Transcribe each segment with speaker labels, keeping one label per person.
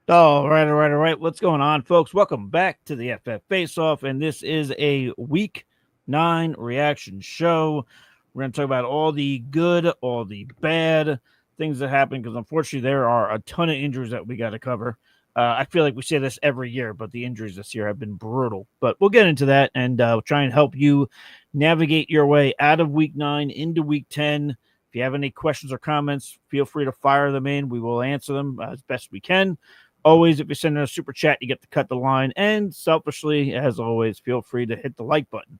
Speaker 1: All right. What's going on, folks? Welcome back to the FF Face Off, and this is a Week 9 reaction show. We're going to talk about all the good, all the bad things that happen, because unfortunately there are a ton of injuries that we got to cover. I feel like we say this every year, but the injuries this year have been brutal. But we'll get into that, and we'll try and help you navigate your way out of Week 9 into Week 10. If you have any questions or comments, feel free to fire them in. We will answer them as best we can. Always, if you send in a super chat, you get to cut the line. And selfishly, as always, feel free to hit the like button.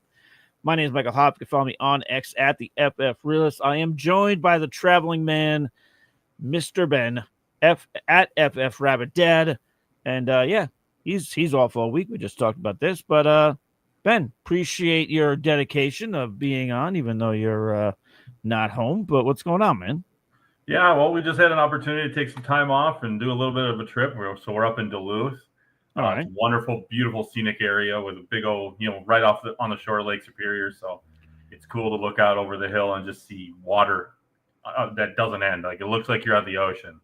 Speaker 1: My name is Michael Hopp. You can follow me on X at the FF Realist. I am joined by the traveling man, Mr. Ben, at FF Rabbit Dad. And he's off all week. We just talked about this. But Ben, appreciate your dedication of being on, even though you're not home. But what's going on, man?
Speaker 2: Yeah, well, we just had an opportunity to take some time off and do a little bit of a trip. So we're up in Duluth.
Speaker 1: All
Speaker 2: It's
Speaker 1: right.
Speaker 2: a wonderful, beautiful scenic area with a big old, right on the shore of Lake Superior. So it's cool to look out over the hill and just see water that doesn't end. Like it looks like you're at the ocean.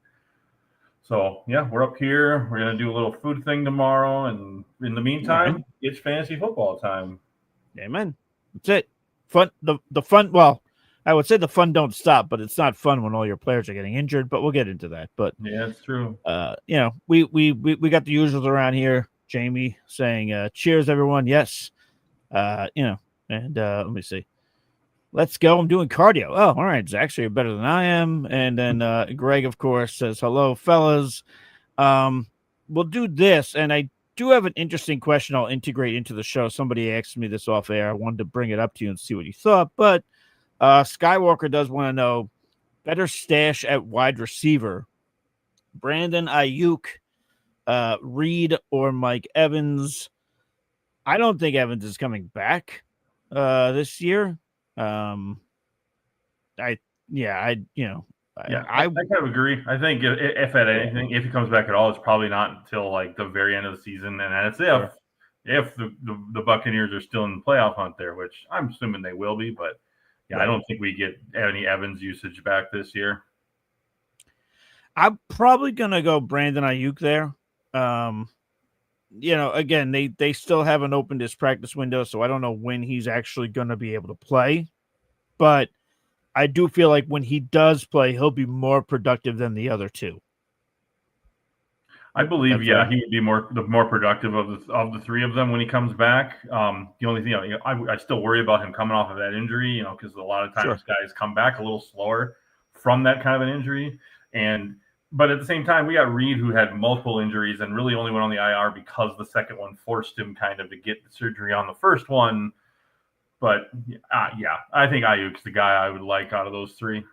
Speaker 2: So yeah, we're up here. We're gonna do a little food thing tomorrow, and in the
Speaker 1: All right.
Speaker 2: meantime, it's fantasy football time.
Speaker 1: Amen. That's it. Fun. The fun. Well, I would say the fun don't stop, but it's not fun when all your players are getting injured. But we'll get into that. But
Speaker 2: Yeah, it's true.
Speaker 1: we got the usuals around here. Jamie saying, "Cheers, everyone." Yes. And let me see. Let's go. I'm doing cardio. Oh, all right. Zach, so you're better than I am. And then Greg, of course, says, "Hello, fellas." We'll do this, and I do have an interesting question I'll integrate into the show. Somebody asked me this off air. I wanted to bring it up to you and see what you thought. But Skywalker does want to know better stash at wide receiver. Brandon Ayuk, Reed, or Mike Evans. I don't think Evans is coming back this year. Um, I yeah, I you know
Speaker 2: I kind of agree. I think if at
Speaker 1: yeah,
Speaker 2: anything, if he comes back at all, it's probably not until like the very end of the season, and that's
Speaker 1: sure.
Speaker 2: if the Buccaneers are still in the playoff hunt there, which I'm assuming they will be. But yeah, I
Speaker 1: Right.
Speaker 2: don't think we get any Evans usage back this year.
Speaker 1: I'm probably gonna go Brandon Ayuk there. Um, again, they still haven't opened his practice window, so I don't know when he's actually gonna be able to play. But I do feel like when he does play, he'll be more productive than the other two.
Speaker 2: I believe,
Speaker 1: That's
Speaker 2: yeah, he would be the more productive of the three of them when he comes back. The only thing, I still worry about him coming off of that injury, because a lot of
Speaker 1: sure.
Speaker 2: times guys come back a little slower from that kind of an injury. But at the same time, we got Reed, who had multiple injuries and really only went on the IR because the second one forced him kind of to get the surgery on the first one. But yeah, I think Ayuk's the guy I would like out of those three.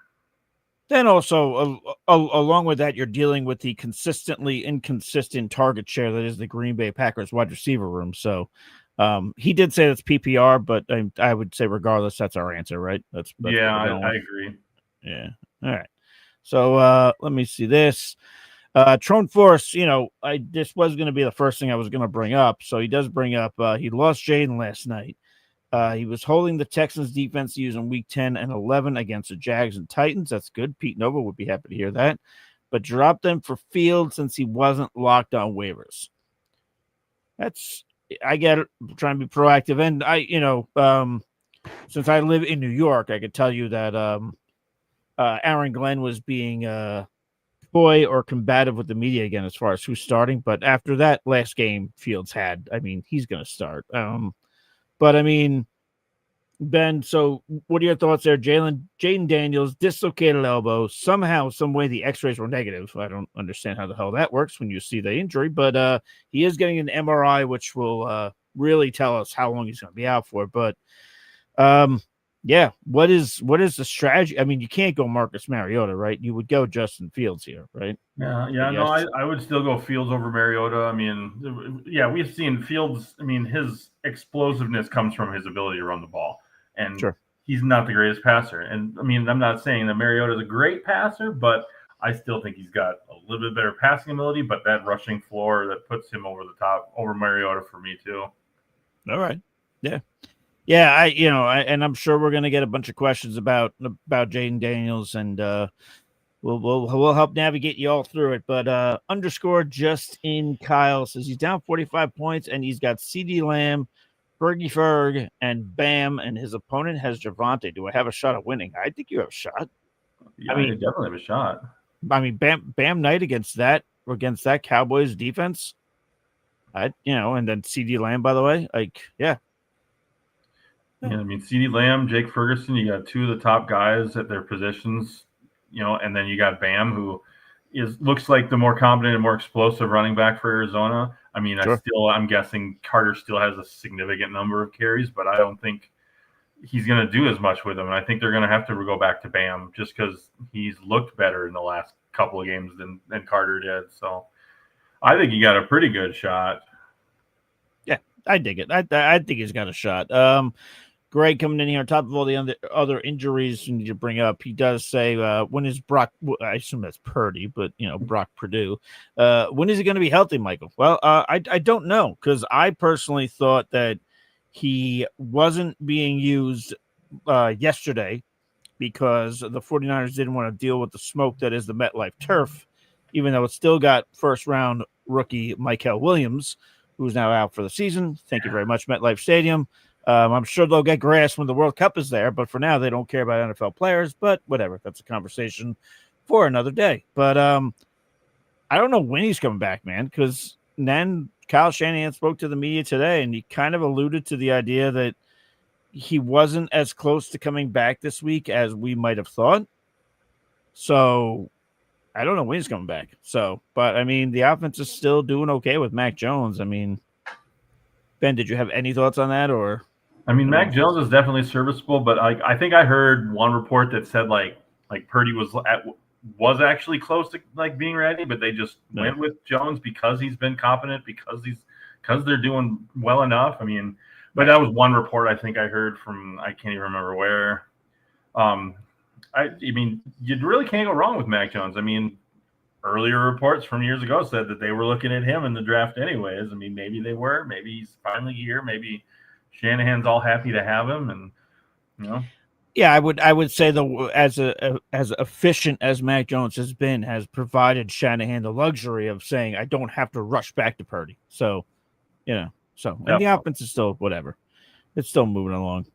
Speaker 1: Then also, along with that, you're dealing with the consistently inconsistent target share that is the Green Bay Packers wide receiver room. So, he did say that's PPR, but I would say regardless, that's our answer, right? That's
Speaker 2: Yeah,
Speaker 1: what we're going
Speaker 2: I
Speaker 1: with.
Speaker 2: agree.
Speaker 1: Yeah. All right. So let me see this. Trone Force, this was going to be the first thing I was going to bring up. So he does bring up he lost Jaden last night. He was holding the Texans defense using week 10 and 11 against the Jags and Titans. That's good. Pete Nova would be happy to hear that. But dropped them for Field since he wasn't locked on waivers. I get it. I'm trying to be proactive. And since I live in New York, I could tell you that Aaron Glenn was being coy or combative with the media again as far as who's starting. But after that last game Fields had, I mean, he's going to start. But I mean, Ben, so what are your thoughts there? Jaden Daniels, dislocated elbow. Somehow, some way, the x-rays were negative. I don't understand how the hell that works when you see the injury, but he is getting an MRI, which will really tell us how long he's going to be out for. But yeah, what is the strategy? I mean, you can't go Marcus Mariota, right? You would go Justin Fields here, right?
Speaker 2: Yeah, no,
Speaker 1: Yes.
Speaker 2: I would still go Fields over Mariota. I mean, yeah, we've seen Fields. I mean, his explosiveness comes from his ability to run the ball, and
Speaker 1: Sure.
Speaker 2: he's not the greatest passer. And I mean, I'm not saying that Mariota is a great passer, but I still think he's got a little bit better passing ability. But that rushing floor that puts him over the top over Mariota for me too.
Speaker 1: All right. Yeah. Yeah, and I'm sure we're gonna get a bunch of questions about Jaden Daniels and We'll help navigate you all through it. But underscore just in Kyle says he's down 45 points and he's got CD Lamb, Fergie Ferg, and Bam, and his opponent has Javante. Do I have a shot of winning? I think you have a shot.
Speaker 2: Yeah, I definitely have a shot.
Speaker 1: I mean, Bam Knight against that Cowboys defense. And then CD Lamb, by the way,
Speaker 2: Yeah, I mean, CD Lamb, Jake Ferguson, you got two of the top guys at their positions, and then you got Bam, who looks like the more competent and more explosive running back for Arizona. I mean,
Speaker 1: sure.
Speaker 2: I'm guessing Carter still has a significant number of carries, but I don't think he's going to do as much with him. And I think they're going to have to go back to Bam just because he's looked better in the last couple of games than Carter did. So I think he got a pretty good shot.
Speaker 1: Yeah, I dig it. I think he's got a shot. Greg coming in here on top of all the other injuries you need to bring up. He does say, when is Brock? I assume that's Purdy, but Brock Purdue. When is he going to be healthy, Michael? Well, I don't know, because I personally thought that he wasn't being used yesterday because the 49ers didn't want to deal with the smoke that is the MetLife turf, even though it still got first round rookie Michael Williams, who's now out for the season. Thank you very much, MetLife Stadium. I'm sure they'll get grass when the World Cup is there, but for now they don't care about NFL players. But whatever, that's a conversation for another day. But I don't know when he's coming back, man, because then Kyle Shanahan spoke to the media today, and he kind of alluded to the idea that he wasn't as close to coming back this week as we might have thought. So I don't know when he's coming back. But I mean, the offense is still doing okay with Mac Jones. I mean, Ben, did you have any thoughts on that, or?
Speaker 2: I mean, Mac Jones is definitely serviceable, but I think I heard one report that said like Purdy was actually close to being ready, but they just went with Jones because he's been competent, because they're doing well enough. I mean, but that was one report I think I heard from, I can't even remember where. I mean, you really can't go wrong with Mac Jones. I mean, earlier reports from years ago said that they were looking at him in the draft anyways. I mean, maybe they were. Maybe he's finally here. Maybe Shanahan's all happy to have him, and
Speaker 1: Yeah, I would say as efficient as Mac Jones has provided Shanahan the luxury of saying I don't have to rush back to Purdy. So, and the offense is still whatever. It's still moving along.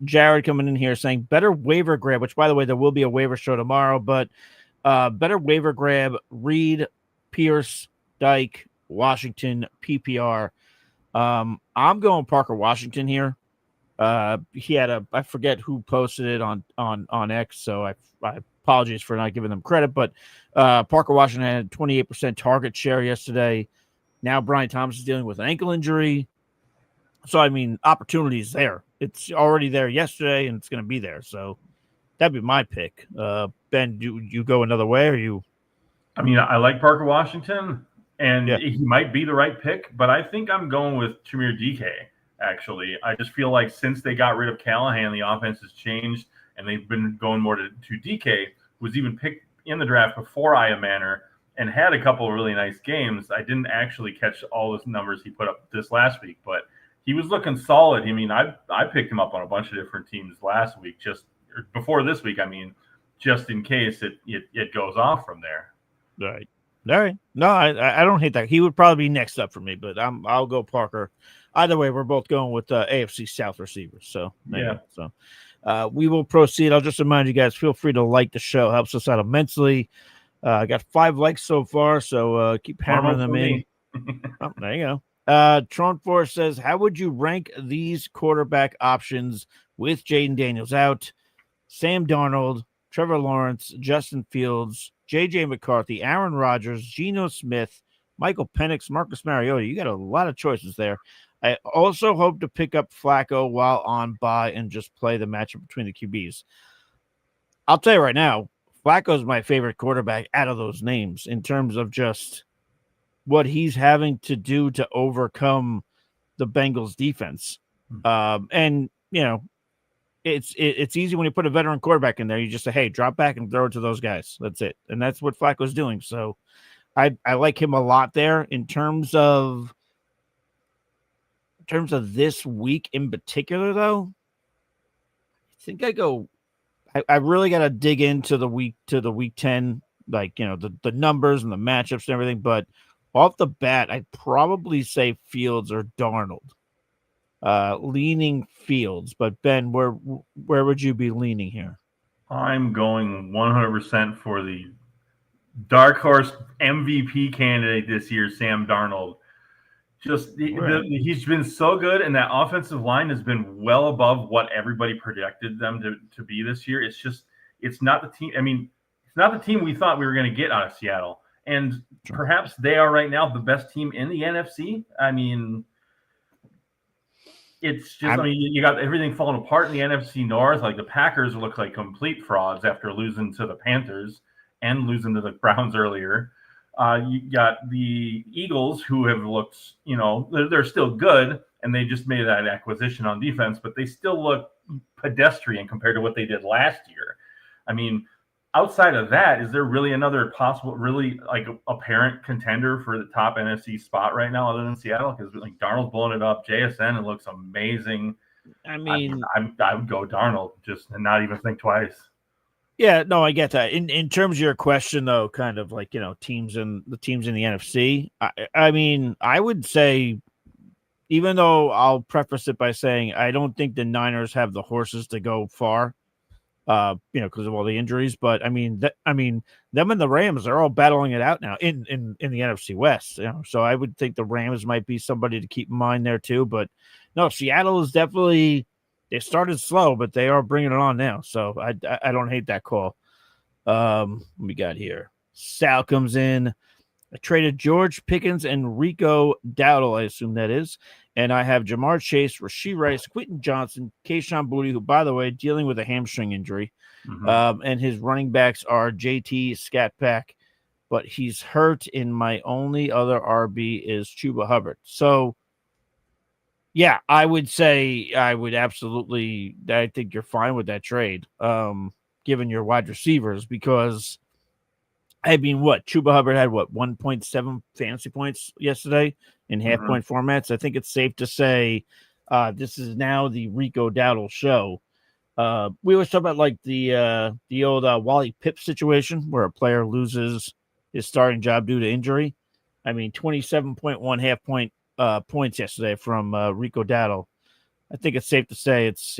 Speaker 1: Jared coming in here saying better waiver grab, which by the way there will be a waiver show tomorrow, but better waiver grab: Reed, Pierce, Dyke, Washington, PPR. I'm going Parker Washington here. He had I forget who posted it on X, so I apologize for not giving them credit, but Parker Washington had 28% target share yesterday. Now Brian Thomas is dealing with an ankle injury. So, I mean, opportunity is there. It's already there yesterday, and it's going to be there. So that'd be my pick. Ben, do you go another way, or you?
Speaker 2: I mean, I like Parker Washington, and he might be the right pick, but I think I'm going with Tamir DK, actually. I just feel like since they got rid of Callahan, the offense has changed, and they've been going more to DK, who was even picked in the draft before Aya Manor and had a couple of really nice games. I didn't actually catch all those numbers he put up this last week, but he was looking solid. I mean, I picked him up on a bunch of different teams last week, before this week. I mean, just in case it goes off from there.
Speaker 1: Right. All right. No, I don't hate that. He would probably be next up for me, but I'll go Parker. Either way, we're both going with AFC South receivers. So yeah. So we will proceed. I'll just remind you guys, feel free to like the show. Helps us out immensely. I got 5 likes so far, so keep hammering them in. Oh, there you go. Tron Force says, how would you rank these quarterback options with Jaden Daniels out? Sam Darnold, Trevor Lawrence, Justin Fields, J.J. McCarthy, Aaron Rodgers, Geno Smith, Michael Penix, Marcus Mariota. You got a lot of choices there. I also hope to pick up Flacco while on bye and just play the matchup between the QBs. I'll tell you right now, Flacco's my favorite quarterback out of those names in terms of just what he's having to do to overcome the Bengals defense. And, it's easy when you put a veteran quarterback in there. You just say, hey, drop back and throw it to those guys. That's it. And that's what Flacco's doing. So I like him a lot there in terms of this week in particular, though. I think I really got to dig into the week 10 like, the numbers and the matchups and everything, but off the bat, I'd probably say Fields or Darnold. Leaning Fields, but Ben, where would you be leaning here?
Speaker 2: I'm going 100% for the dark horse MVP candidate this year, Sam Darnold. He's been so good, and that offensive line has been well above what everybody projected them to be this year. It's not the team. I mean, it's not the team we thought we were going to get out of Seattle, and perhaps they are right now the best team in the NFC. I mean, it's just, you got everything falling apart in the NFC North. Like the Packers look like complete frauds after losing to the Panthers and losing to the Browns earlier. You got the Eagles, who have looked, they're still good, and they just made that acquisition on defense, but they still look pedestrian compared to what they did last year. I mean, outside of that, is there really another possible, really like apparent contender for the top NFC spot right now other than Seattle? Because like Darnold's blowing it up, JSN, it looks amazing.
Speaker 1: I mean,
Speaker 2: I would go Darnold just and not even think twice.
Speaker 1: Yeah, no, I get that. In terms of your question, though, kind of like teams in the NFC. I mean, I would say, even though I'll preface it by saying I don't think the Niners have the horses to go far, because of all the injuries. But I mean, them and the Rams are all battling it out now in the NFC West. So I would think the Rams might be somebody to keep in mind there too. But no, Seattle is definitely. They started slow, but they are bringing it on now. So I don't hate that call. We got here. Sal comes in. I traded George Pickens and Rico Dowdle, I assume that is. And I have Jamar Chase, Rashee Rice, Quentin Johnson, Kayshon Boutte, who, by the way, dealing with a hamstring injury. Mm-hmm. And his running backs are JT Scatpack, but he's hurt. And my only other RB is Chuba Hubbard. So, yeah, I would say I think you're fine with that trade, given your wide receivers, because I mean, Chuba Hubbard had 1.7 fantasy points yesterday in half-point formats. I think it's safe to say this is now the Rico Dowdle show. We always talk about like the old Wally Pipp situation where a player loses his starting job due to injury. I mean, 27.1 half-point points yesterday from Rico Dowdle. I think it's safe to say it's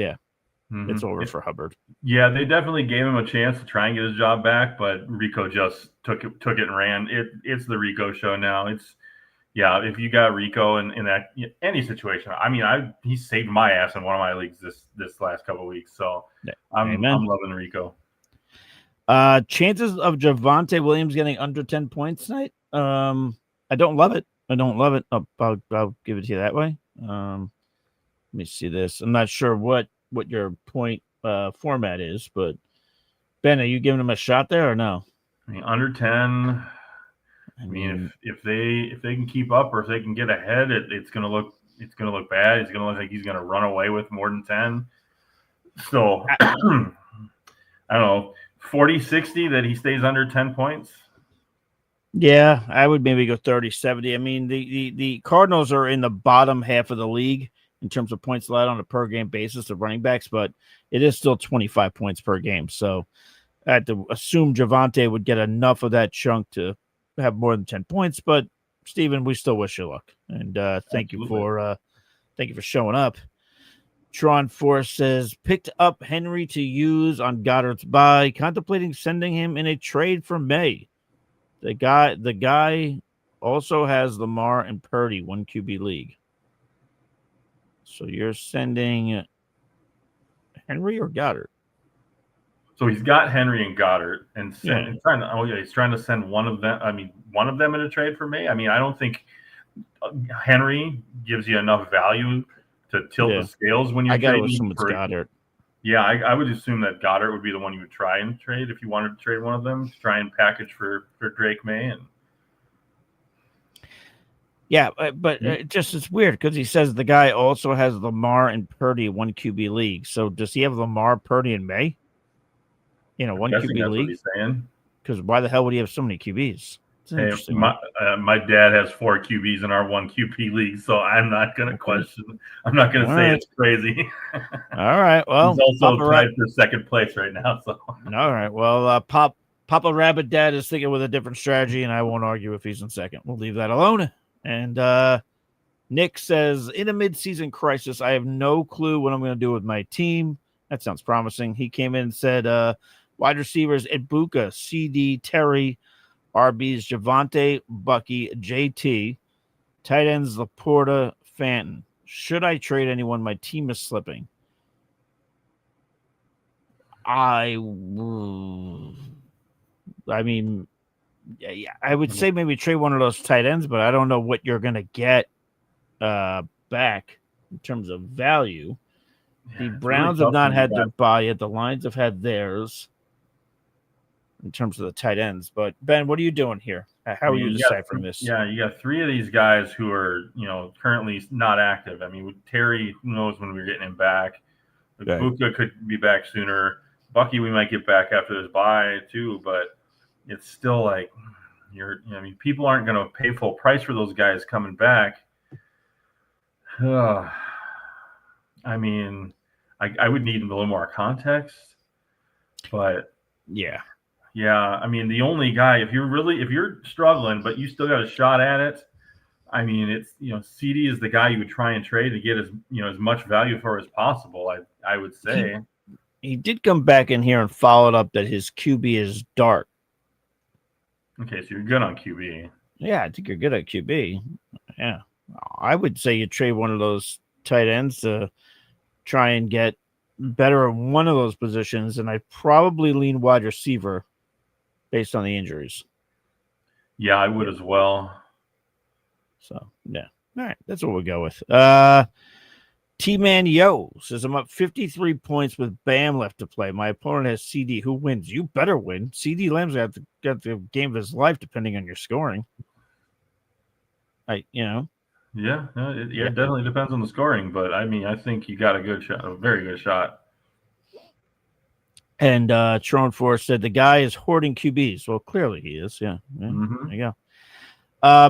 Speaker 1: over for Hubbard.
Speaker 2: Yeah, they definitely gave him a chance to try and get his job back, but Rico just took it and ran. It's the Rico show now. If you got Rico in that any situation, I mean, he saved my ass in one of my leagues this last couple of weeks. So I'm loving Rico.
Speaker 1: Chances of Javonte Williams getting under 10 points tonight. I don't love it. I'll give it to you that way. Let me see this. I'm not sure what your point format is, but Ben, are you giving him a shot there or no?
Speaker 2: I mean, under 10. I mean, if they can keep up or if they can get ahead, it's gonna look bad. It's gonna look like he's gonna run away with more than 10. So I don't know, 40-60 that he stays under 10 points.
Speaker 1: Yeah, I would maybe go 30-70. I mean, the Cardinals are in the bottom half of the league in terms of points allowed on a per game basis of running backs, but it is still 25 points per game. So I had to assume Javonte would get enough of that chunk to have more than 10 points. But Steven, we still wish you luck. And thank you for showing up. Tron Force says, picked up Henry to use on Goddard's bye, contemplating sending him in a trade for May. The guy also has Lamar and Purdy, 1 QB league. So you're sending Henry or Goddard?
Speaker 2: So he's got Henry and Goddard, and he's trying to send one of them. I mean, one of them in a trade for me. I mean, I don't think Henry gives you enough value to tilt the scales when you're trading for Goddard. Yeah, I would assume that Goddard would be the one you would try and trade if you wanted to trade one of them. Try and package for Drake May and.
Speaker 1: Yeah, but it's weird because he says the guy also has Lamar and Purdy, 1 QB league. So does he have Lamar, Purdy, and May? 1 QB league. Because why the hell would he have so many QBs?
Speaker 2: Hey, my dad has 4 QBs in our 1 QB league, so I'm not going to question. I'm not going to say it's crazy.
Speaker 1: All right. Well,
Speaker 2: he's also tied for second place right now. So
Speaker 1: all right. Well, Pop Papa Rabbit Dad is thinking with a different strategy, and I won't argue if he's in second. We'll leave that alone. And Nick says, in a midseason crisis, I have no clue what I'm going to do with my team. That sounds promising. He came in and said, wide receivers, Ibuka, CD, Terry, RBs, Javante, Bucky, JT, tight ends, Laporta, Fanton. Should I trade anyone? My team is slipping. I mean, yeah, I would say maybe trade one of those tight ends, but I don't know what you're going to get back in terms of value. The Browns have not had their bye yet. The Lions have had theirs in terms of the tight ends. But Ben, what are you doing here? How are you deciphering this?
Speaker 2: Yeah, you got three of these guys who are, currently not active. I mean, with Terry, who knows when we're getting him back? Buka could be back sooner. Bucky, we might get back after this bye too, but it's still like people aren't going to pay full price for those guys coming back. I mean, I would need a little more context, but
Speaker 1: yeah.
Speaker 2: I mean, the only guy, if you're struggling, but you still got a shot at it, I mean, it's CD is the guy you would try and trade to get as much value for as possible. I would say
Speaker 1: he did come back in here and followed up that his QB is dark.
Speaker 2: Okay, so you're good on QB.
Speaker 1: Yeah, I think you're good at QB. Yeah, I would say you trade one of those tight ends to try and get better at one of those positions, and I'd probably lean wide receiver based on the injuries.
Speaker 2: Yeah, I would as well.
Speaker 1: So, yeah. All right, that's what we'll go with. T-Man Yo says, I'm up 53 points with Bam left to play. My opponent has CD. Who wins? You better win. CD Lamb's got the game of his life, depending on your scoring.
Speaker 2: Yeah, it definitely depends on the scoring, but I mean, I think you got a very good shot.
Speaker 1: And Tron Force said the guy is hoarding QBs. Well, clearly he is. Yeah.
Speaker 2: Mm-hmm.
Speaker 1: There you go.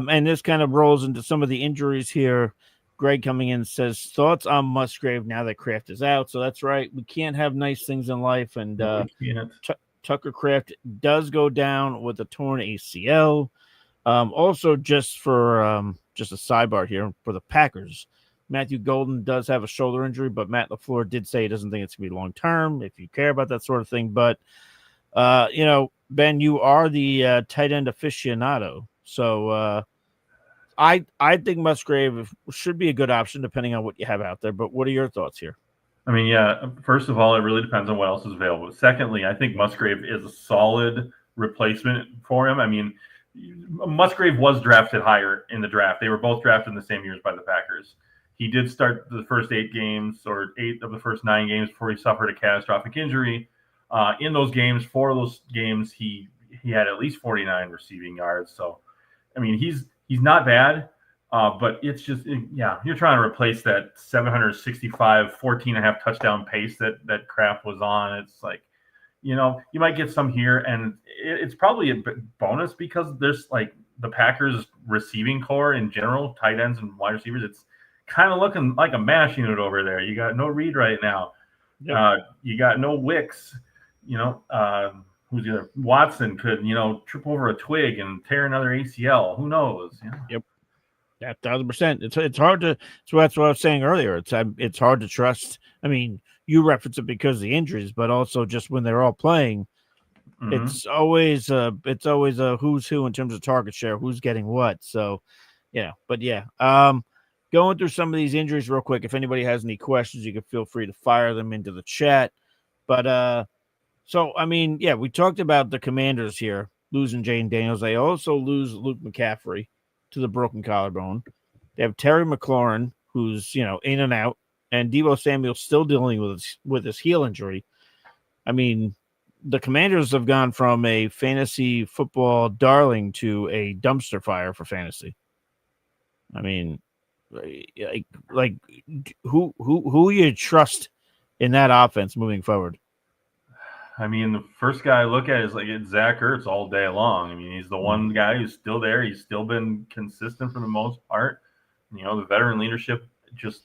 Speaker 1: And this kind of rolls into some of the injuries here. Greg coming in says, thoughts on Musgrave now that Kraft is out. So that's right. We can't have nice things in life. And Tucker Kraft does go down with a torn ACL. Also, just for just a sidebar here for the Packers, Matthew Golden does have a shoulder injury, but Matt LaFleur did say he doesn't think it's going to be long term if you care about that sort of thing. But, Ben, you are the tight end aficionado. So I think Musgrave should be a good option depending on what you have out there. But what are your thoughts here?
Speaker 2: I mean, yeah, first of all, it really depends on what else is available. Secondly, I think Musgrave is a solid replacement for him. I mean, Musgrave was drafted higher in the draft. They were both drafted in the same years by the Packers. He did start the first 8 games or 8 of the first 9 games before he suffered a catastrophic injury. In those games, 4 of those games, he had at least 49 receiving yards. So, I mean, he's not bad, but it's just, you're trying to replace that 765, 14.5 touchdown pace that Kraft was on. It's like, you might get some here, and it's probably a bonus because there's like the Packers receiving core in general, tight ends and wide receivers. It's kind of looking like a mash unit over there. You got no Reed right now. Yep. You got no Wicks. Who's the other? Watson could, trip over a twig and tear another ACL. Who knows?
Speaker 1: Yep. Yeah, 1,000%. It's hard to. So that's what I was saying earlier. It's hard to trust. I mean, you reference it because of the injuries, but also just when they're all playing, it's always a who's who in terms of target share, who's getting what. So, going through some of these injuries real quick. If anybody has any questions, you can feel free to fire them into the chat. But so I mean, we talked about the Commanders here losing Jane Daniels. They also lose Luke McCaffrey to the broken collarbone. They have Terry McLaurin, who's in and out, and Deebo Samuel still dealing with his heel injury. I mean, the Commanders have gone from a fantasy football darling to a dumpster fire for fantasy. I mean, like who you trust in that offense moving forward?
Speaker 2: I mean, the first guy I look at is like Zach Ertz all day long. I mean, he's the one guy who's still there. He's still been consistent for the most part. The veteran leadership,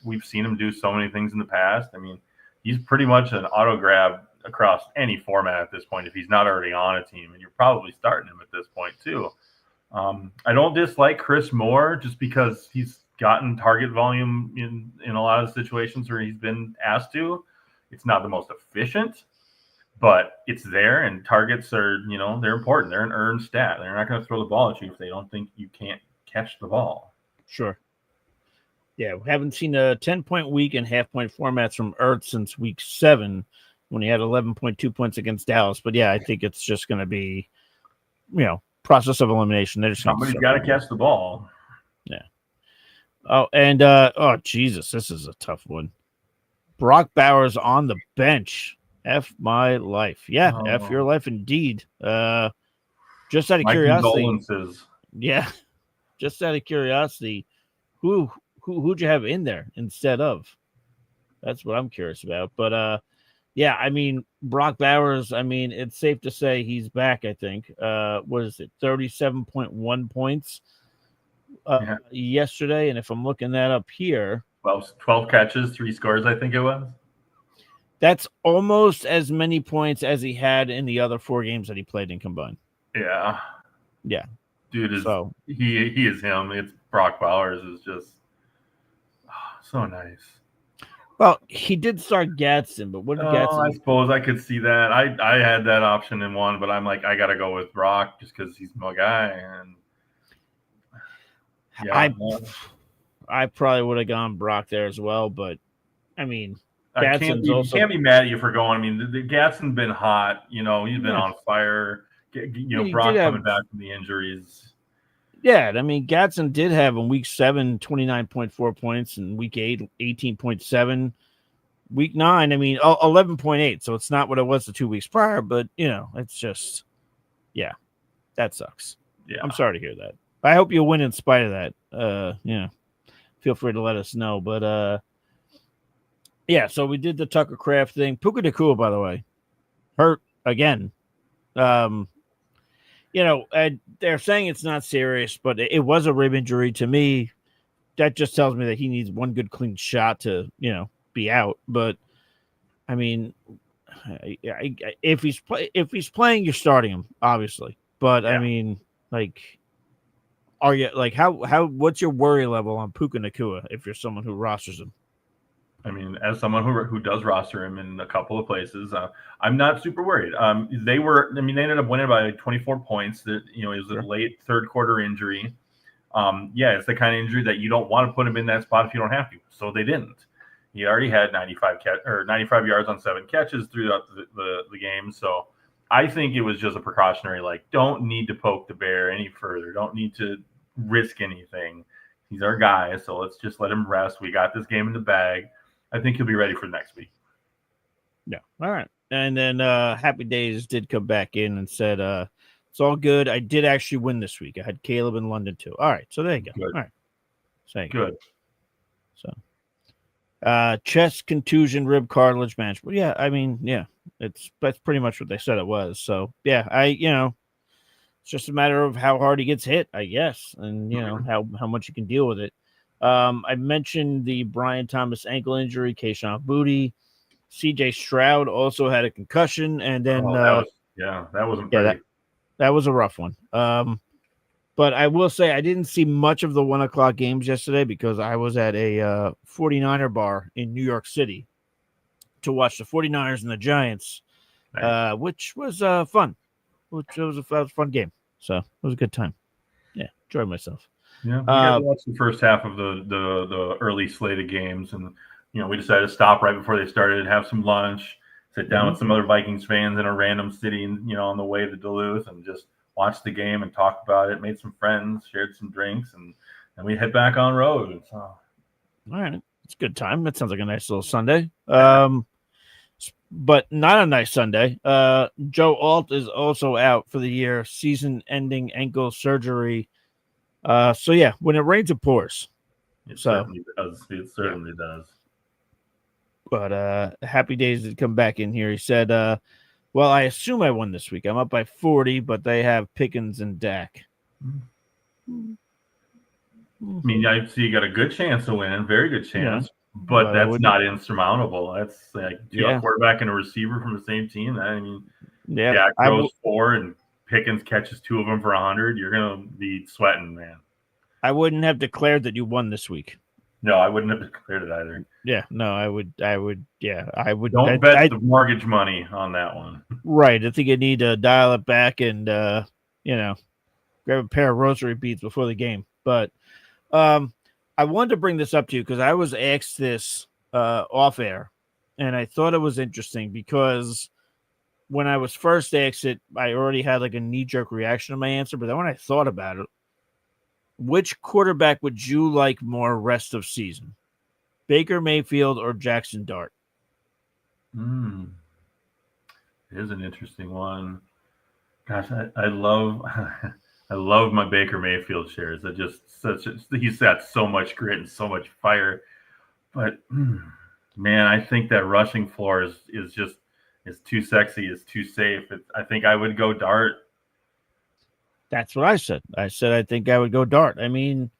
Speaker 2: we've seen him do so many things in the past. I mean, he's pretty much an auto grab across any format at this point if he's not already on a team, and you're probably starting him at this point too. I don't dislike Chris Moore just because he's gotten target volume in a lot of situations where he's been asked to. It's not the most efficient, but it's there, and targets are, they're important. They're an earned stat. They're not going to throw the ball at you if they don't think you can't catch the ball.
Speaker 1: Sure. Yeah, we haven't seen a 10-point week and half-point formats from Ertz since week 7 when he had 11.2 points against Dallas. But, yeah, I think it's just going to be, process of elimination.
Speaker 2: Somebody's got to catch the ball.
Speaker 1: Yeah. Oh, and, Jesus, this is a tough one. Brock Bowers on the bench. F my life. Yeah, F your life indeed. Just out of curiosity.
Speaker 2: Condolences.
Speaker 1: Yeah, just out of curiosity, who'd you have in there instead of? That's what I'm curious about. But yeah, I mean, Brock Bowers, I mean, it's safe to say he's back, I think. What is it, 37.1 points yesterday? And if I'm looking that up here,
Speaker 2: 12 catches, 3 scores, I think it was.
Speaker 1: That's almost as many points as he had in the other 4 games that he played in combined.
Speaker 2: Yeah.
Speaker 1: Yeah.
Speaker 2: Dude is he is him. It's Brock Bowers is just so nice.
Speaker 1: Well, he did start Gadsden, but what did Gadsden?
Speaker 2: I suppose I could see that. I had that option in one, but I'm like, I gotta go with Brock just because he's my guy. And
Speaker 1: yeah, I probably would have gone Brock there as well, but I mean,
Speaker 2: you can't be mad at you for going. I mean, the Gadsden's been hot. He's been on fire. Brock coming back from the injuries.
Speaker 1: Yeah, I mean, Gadsden did have in week 7 29.4 points, and week 8 18.7. Week 9, I mean, 11.8. So it's not what it was the 2 weeks prior, but it's just, yeah, that sucks.
Speaker 2: Yeah,
Speaker 1: I'm sorry to hear that. I hope you win in spite of that. Feel free to let us know, but yeah. So we did the Tucker Craft thing. Puka Nacua, by the way, hurt again. They're saying it's not serious, but it was a rib injury. To me, that just tells me that he needs one good clean shot to, be out. But I mean, if he's playing, you're starting him, obviously. But yeah. I mean, are you what's your worry level on Puka Nacua if you're someone who rosters him?
Speaker 2: I mean, as someone who does roster him in a couple of places, I'm not super worried. They ended up winning by 24 points. That it was a late third quarter injury. It's the kind of injury that you don't want to put him in that spot if you don't have to. So they didn't. He already had 95 yards on 7 catches throughout the game. So I think it was just a precautionary, don't need to poke the bear any further. Don't need to risk anything. He's our guy, so let's just let him rest. We got this game in the bag. I think he'll be ready for next week.
Speaker 1: Yeah. All right. And then Happy Days did come back in and said, it's all good. I did actually win this week. I had Caleb in London too. All right. So there you go.
Speaker 2: Good.
Speaker 1: All right. So
Speaker 2: good.
Speaker 1: So chest contusion, rib cartilage match. But yeah, I mean, yeah, that's pretty much what they said it was. So yeah, it's just a matter of how hard he gets hit, I guess, and how much you can deal with it. I mentioned the Brian Thomas ankle injury, Kayshon Boutte. CJ Stroud also had a concussion, and then
Speaker 2: that wasn't pretty.
Speaker 1: That was a rough one. But I will say I didn't see much of the 1:00 games yesterday because I was at a 49er bar in New York City to watch the 49ers and the Giants, nice. Which was fun. Which was a fun game. So it was a good time. Yeah, enjoyed myself.
Speaker 2: Yeah, we got to watch the first half of the early slate of games, and we decided to stop right before they started, have some lunch, sit down with some other Vikings fans in a random city, on the way to Duluth, and just watch the game and talk about it. Made some friends, shared some drinks, and we head back on road. So.
Speaker 1: All right, it's a good time. That sounds like a nice little Sunday. But not a nice Sunday. Joe Alt is also out for the year, season-ending ankle surgery. So yeah, when it rains, it pours.
Speaker 2: It certainly does. It certainly does.
Speaker 1: But Happy Days did come back in here. He said, well, I assume I won this week. I'm up by 40, but they have Pickens and Dak.
Speaker 2: I mean, I see you got a good chance of winning. Very good chance. But that's not insurmountable. That's like a quarterback and a receiver from the same team. I mean, Dak throws 4 and Pickens catches 2 of them for 100. You're gonna be sweating, man.
Speaker 1: I wouldn't have declared that you won this week.
Speaker 2: No, I wouldn't have declared it either.
Speaker 1: Yeah, no, I would. Yeah, I would.
Speaker 2: Don't bet the mortgage money on that one.
Speaker 1: Right. I think you need to dial it back and, grab a pair of rosary beads before the game. But I wanted to bring this up to you because I was asked this off air, and I thought it was interesting because when I was first asked it, I already had like a knee-jerk reaction to my answer. But then when I thought about it, which quarterback would you like more rest of season? Baker Mayfield or Jackson Dart?
Speaker 2: It is an interesting one. Gosh, I love I love my Baker Mayfield shares. He's got so much grit and so much fire. But man, I think that rushing floor is too sexy, is too safe. I think I would go Dart.
Speaker 1: That's what I said. I said I think I would go Dart. I mean,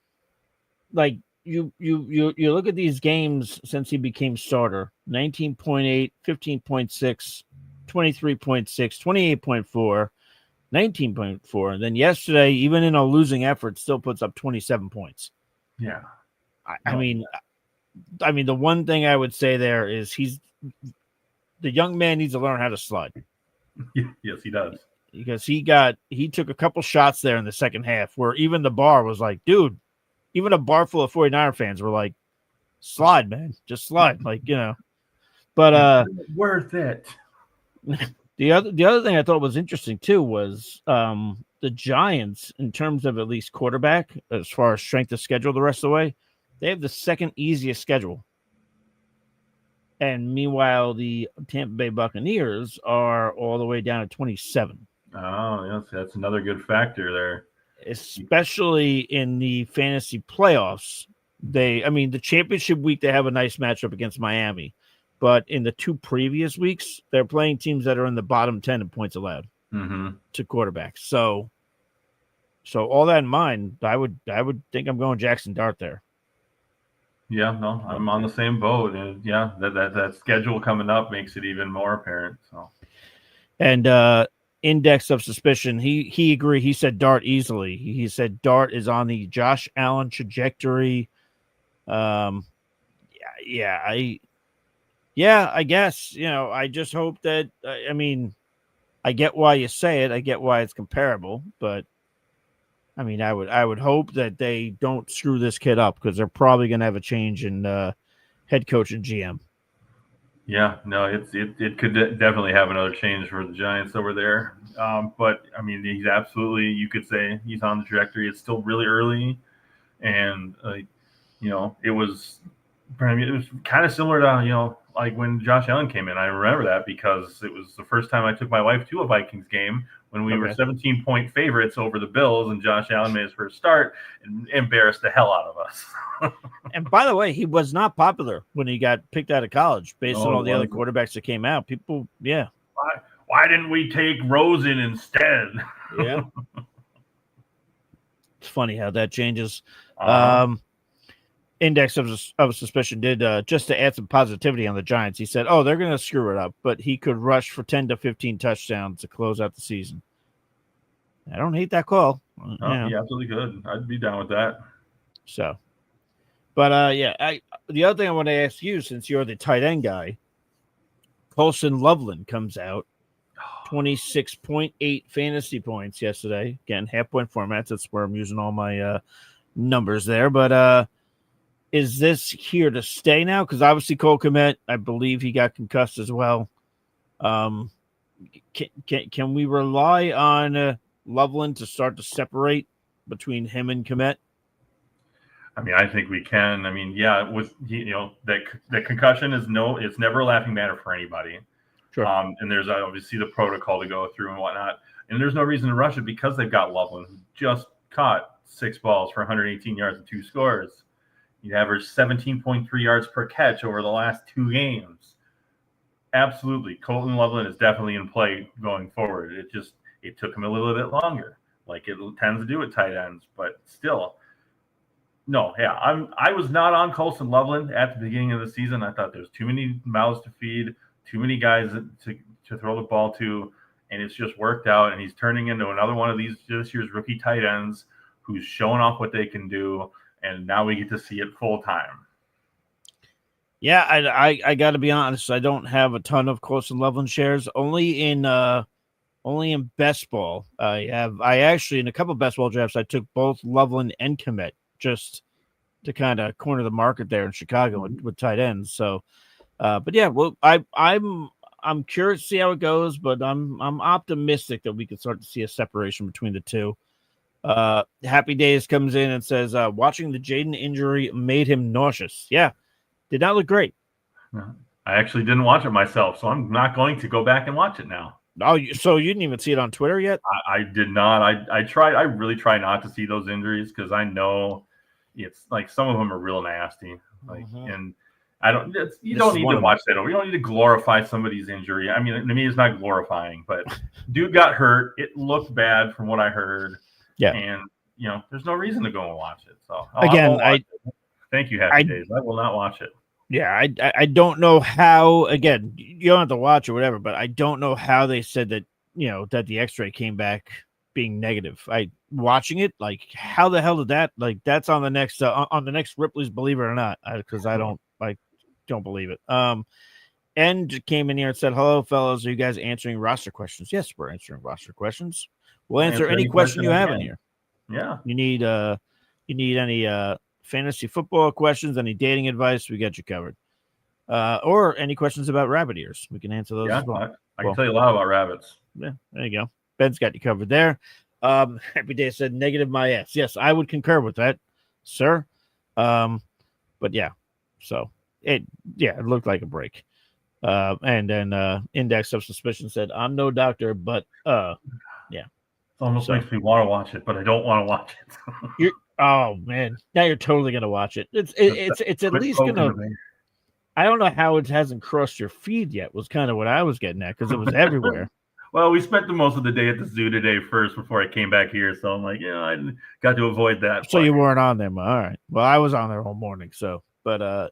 Speaker 1: like you look at these games since he became starter: 19.8, 15.6, 23.6, 28.4, 19.4. And then yesterday, even in a losing effort, still puts up 27 points.
Speaker 2: Yeah.
Speaker 1: I mean, the one thing I would say there is the young man needs to learn how to slide.
Speaker 2: Yes, he does.
Speaker 1: Because he took a couple shots there in the second half where even the bar was like, dude, even a bar full of 49er fans were like, slide, man, just slide. Like, but
Speaker 2: worth it.
Speaker 1: The other thing I thought was interesting too was the Giants, in terms of at least quarterback, as far as strength of schedule the rest of the way, they have the second easiest schedule. And meanwhile, the Tampa Bay Buccaneers are all the way down at 27.
Speaker 2: Oh, yes, that's another good factor there.
Speaker 1: Especially in the fantasy playoffs. The championship week, they have a nice matchup against Miami. But in the 2 previous weeks, they're playing teams that are in the bottom 10 in points allowed to quarterbacks. So all that in mind, I would think I'm going Jackson Dart there.
Speaker 2: Yeah, no, I'm on the same boat, and yeah, that schedule coming up makes it even more apparent. So,
Speaker 1: and index of suspicion, he agreed. He said Dart easily. He said Dart is on the Josh Allen trajectory. I guess, I just hope that, I get why you say it. I get why it's comparable, but I would hope that they don't screw this kid up because they're probably going to have a change in head coach and GM.
Speaker 2: Yeah, no, it could definitely have another change for the Giants over there. But he's absolutely, you could say he's on the trajectory. It's still really early, and it was kind of similar to like when Josh Allen came in. I remember that because it was the first time I took my wife to a Vikings game when we were 17-point favorites over the Bills, and Josh Allen made his first start and embarrassed the hell out of us.
Speaker 1: And by the way, he was not popular when he got picked out of college based on all the other quarterbacks that came out. People, yeah.
Speaker 2: Why didn't we take Rosen instead?
Speaker 1: Yeah. It's funny how that changes. Index of suspicion did, just to add some positivity on the Giants. He said, they're going to screw it up, but he could rush for 10 to 15 touchdowns to close out the season. I don't hate that call.
Speaker 2: He absolutely could. I'd be down with that.
Speaker 1: So, but the other thing I want to ask you, since you're the tight end guy, Colson Loveland comes out, 26.8 fantasy points yesterday. Again, half-point formats. That's where I'm using all my numbers there. But is this here to stay now? Because obviously Cole Kmet, I believe he got concussed as well. Can we rely on Loveland to start to separate between him and Kmet?
Speaker 2: I think we can. With that concussion it's never a laughing matter for anybody.
Speaker 1: Sure.
Speaker 2: And there's obviously the protocol to go through and whatnot. And there's no reason to rush it because they've got Loveland, who just caught 6 balls for 118 yards and 2 scores. He averaged 17.3 yards per catch over the last 2 games. Absolutely. Colton Loveland is definitely in play going forward. It took him a little bit longer, like it tends to do with tight ends, but still, No, yeah, I was not on Colson Loveland at the beginning of the season. I thought there was too many mouths to feed, too many guys to throw the ball to, and it's just worked out. And he's turning into another one of this year's rookie tight ends who's showing off what they can do, and now we get to see it full time.
Speaker 1: Yeah, I got to be honest. I don't have a ton of Colson Loveland shares. Only in best ball. I actually in a couple of best ball drafts I took both Loveland and Kmet just to kind of corner the market there in Chicago with tight ends. So, but yeah, well, I'm curious to see how it goes, but I'm optimistic that we can start to see a separation between the two. Happy Days comes in and says, watching the Jaden injury made him nauseous. Yeah, did not look great.
Speaker 2: I actually didn't watch it myself, so I'm not going to go back and watch it now.
Speaker 1: Oh, so you didn't even see it on Twitter yet?
Speaker 2: I did not. I tried. I really try not to see those injuries because I know it's like some of them are real nasty. Like, and I don't. You don't need to watch that. You don't need to glorify somebody's injury. I mean, to me, it's not glorifying, but dude got hurt. It looked bad from what I heard.
Speaker 1: Yeah,
Speaker 2: and there's no reason to go and watch it. So thank you, Happy Days. I will not watch it.
Speaker 1: Yeah, I don't know how. Again, you don't have to watch or whatever, but I don't know how they said that. That the X-ray came back being negative. Watching it, like, how the hell did that? Like, that's on the next Ripley's Believe It or Not, because I don't believe it. And came in here and said, "Hello, fellas. Are you guys answering roster questions?" Yes, we're answering roster questions. We'll answer any question you have in here.
Speaker 2: Yeah.
Speaker 1: You need any fantasy football questions, any dating advice, we got you covered. Or any questions about rabbit ears, we can answer those as well.
Speaker 2: I can tell you a lot about rabbits.
Speaker 1: Yeah, there you go. Ben's got you covered there. Happy Day said negative my ass. Yes, I would concur with that, sir. But yeah, so it looked like a break. And then Index of Suspicion said, "I'm no doctor, but yeah."
Speaker 2: It almost makes me want to watch it, but I don't want to watch
Speaker 1: it. Oh man, now you're totally gonna watch it. It's at least gonna. I don't know how it hasn't crossed your feed yet. Was kind of what I was getting at because it was everywhere.
Speaker 2: Well, we spent the most of the day at the zoo today first before I came back here, so I'm like, I got to avoid that.
Speaker 1: So you weren't on there, all right. Well, I was on there all morning, so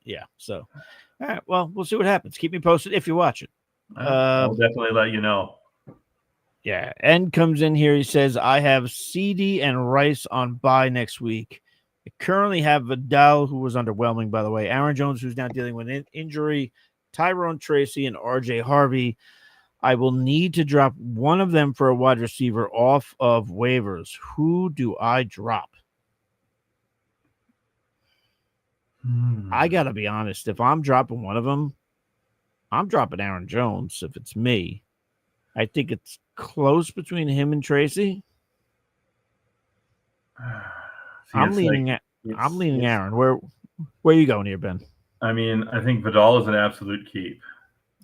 Speaker 1: yeah. So, all right. Well, we'll see what happens. Keep me posted if you watch it.
Speaker 2: I'll definitely let you know.
Speaker 1: Yeah, N comes in here. He says, I have CD and Rice on bye next week. I currently have Vidal, who was underwhelming, by the way. Aaron Jones, who's now dealing with an injury. Tyrone Tracy and RJ Harvey. I will need to drop one of them for a wide receiver off of waivers. Who do I drop? I got to be honest. If I'm dropping one of them, I'm dropping Aaron Jones if it's me. I think it's close between him and Tracy. I'm leaning Aaron. Where are you going here, Ben?
Speaker 2: I mean, I think Vidal is an absolute keep.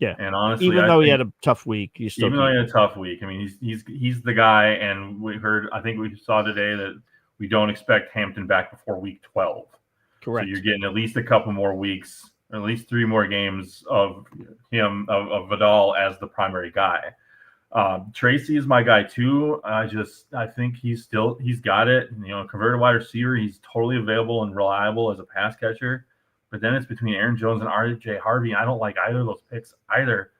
Speaker 1: Yeah,
Speaker 2: and honestly,
Speaker 1: even though he had a tough week, I
Speaker 2: mean, he's the guy. And I think we saw today that we don't expect Hampton back before week 12.
Speaker 1: Correct.
Speaker 2: So you're getting at least a couple more weeks, or at least 3 more games of him of Vidal as the primary guy. Tracy is my guy too. I think he's got it. Converted wide receiver. He's totally available and reliable as a pass catcher. But then it's between Aaron Jones and RJ Harvey. I don't like either of those picks either.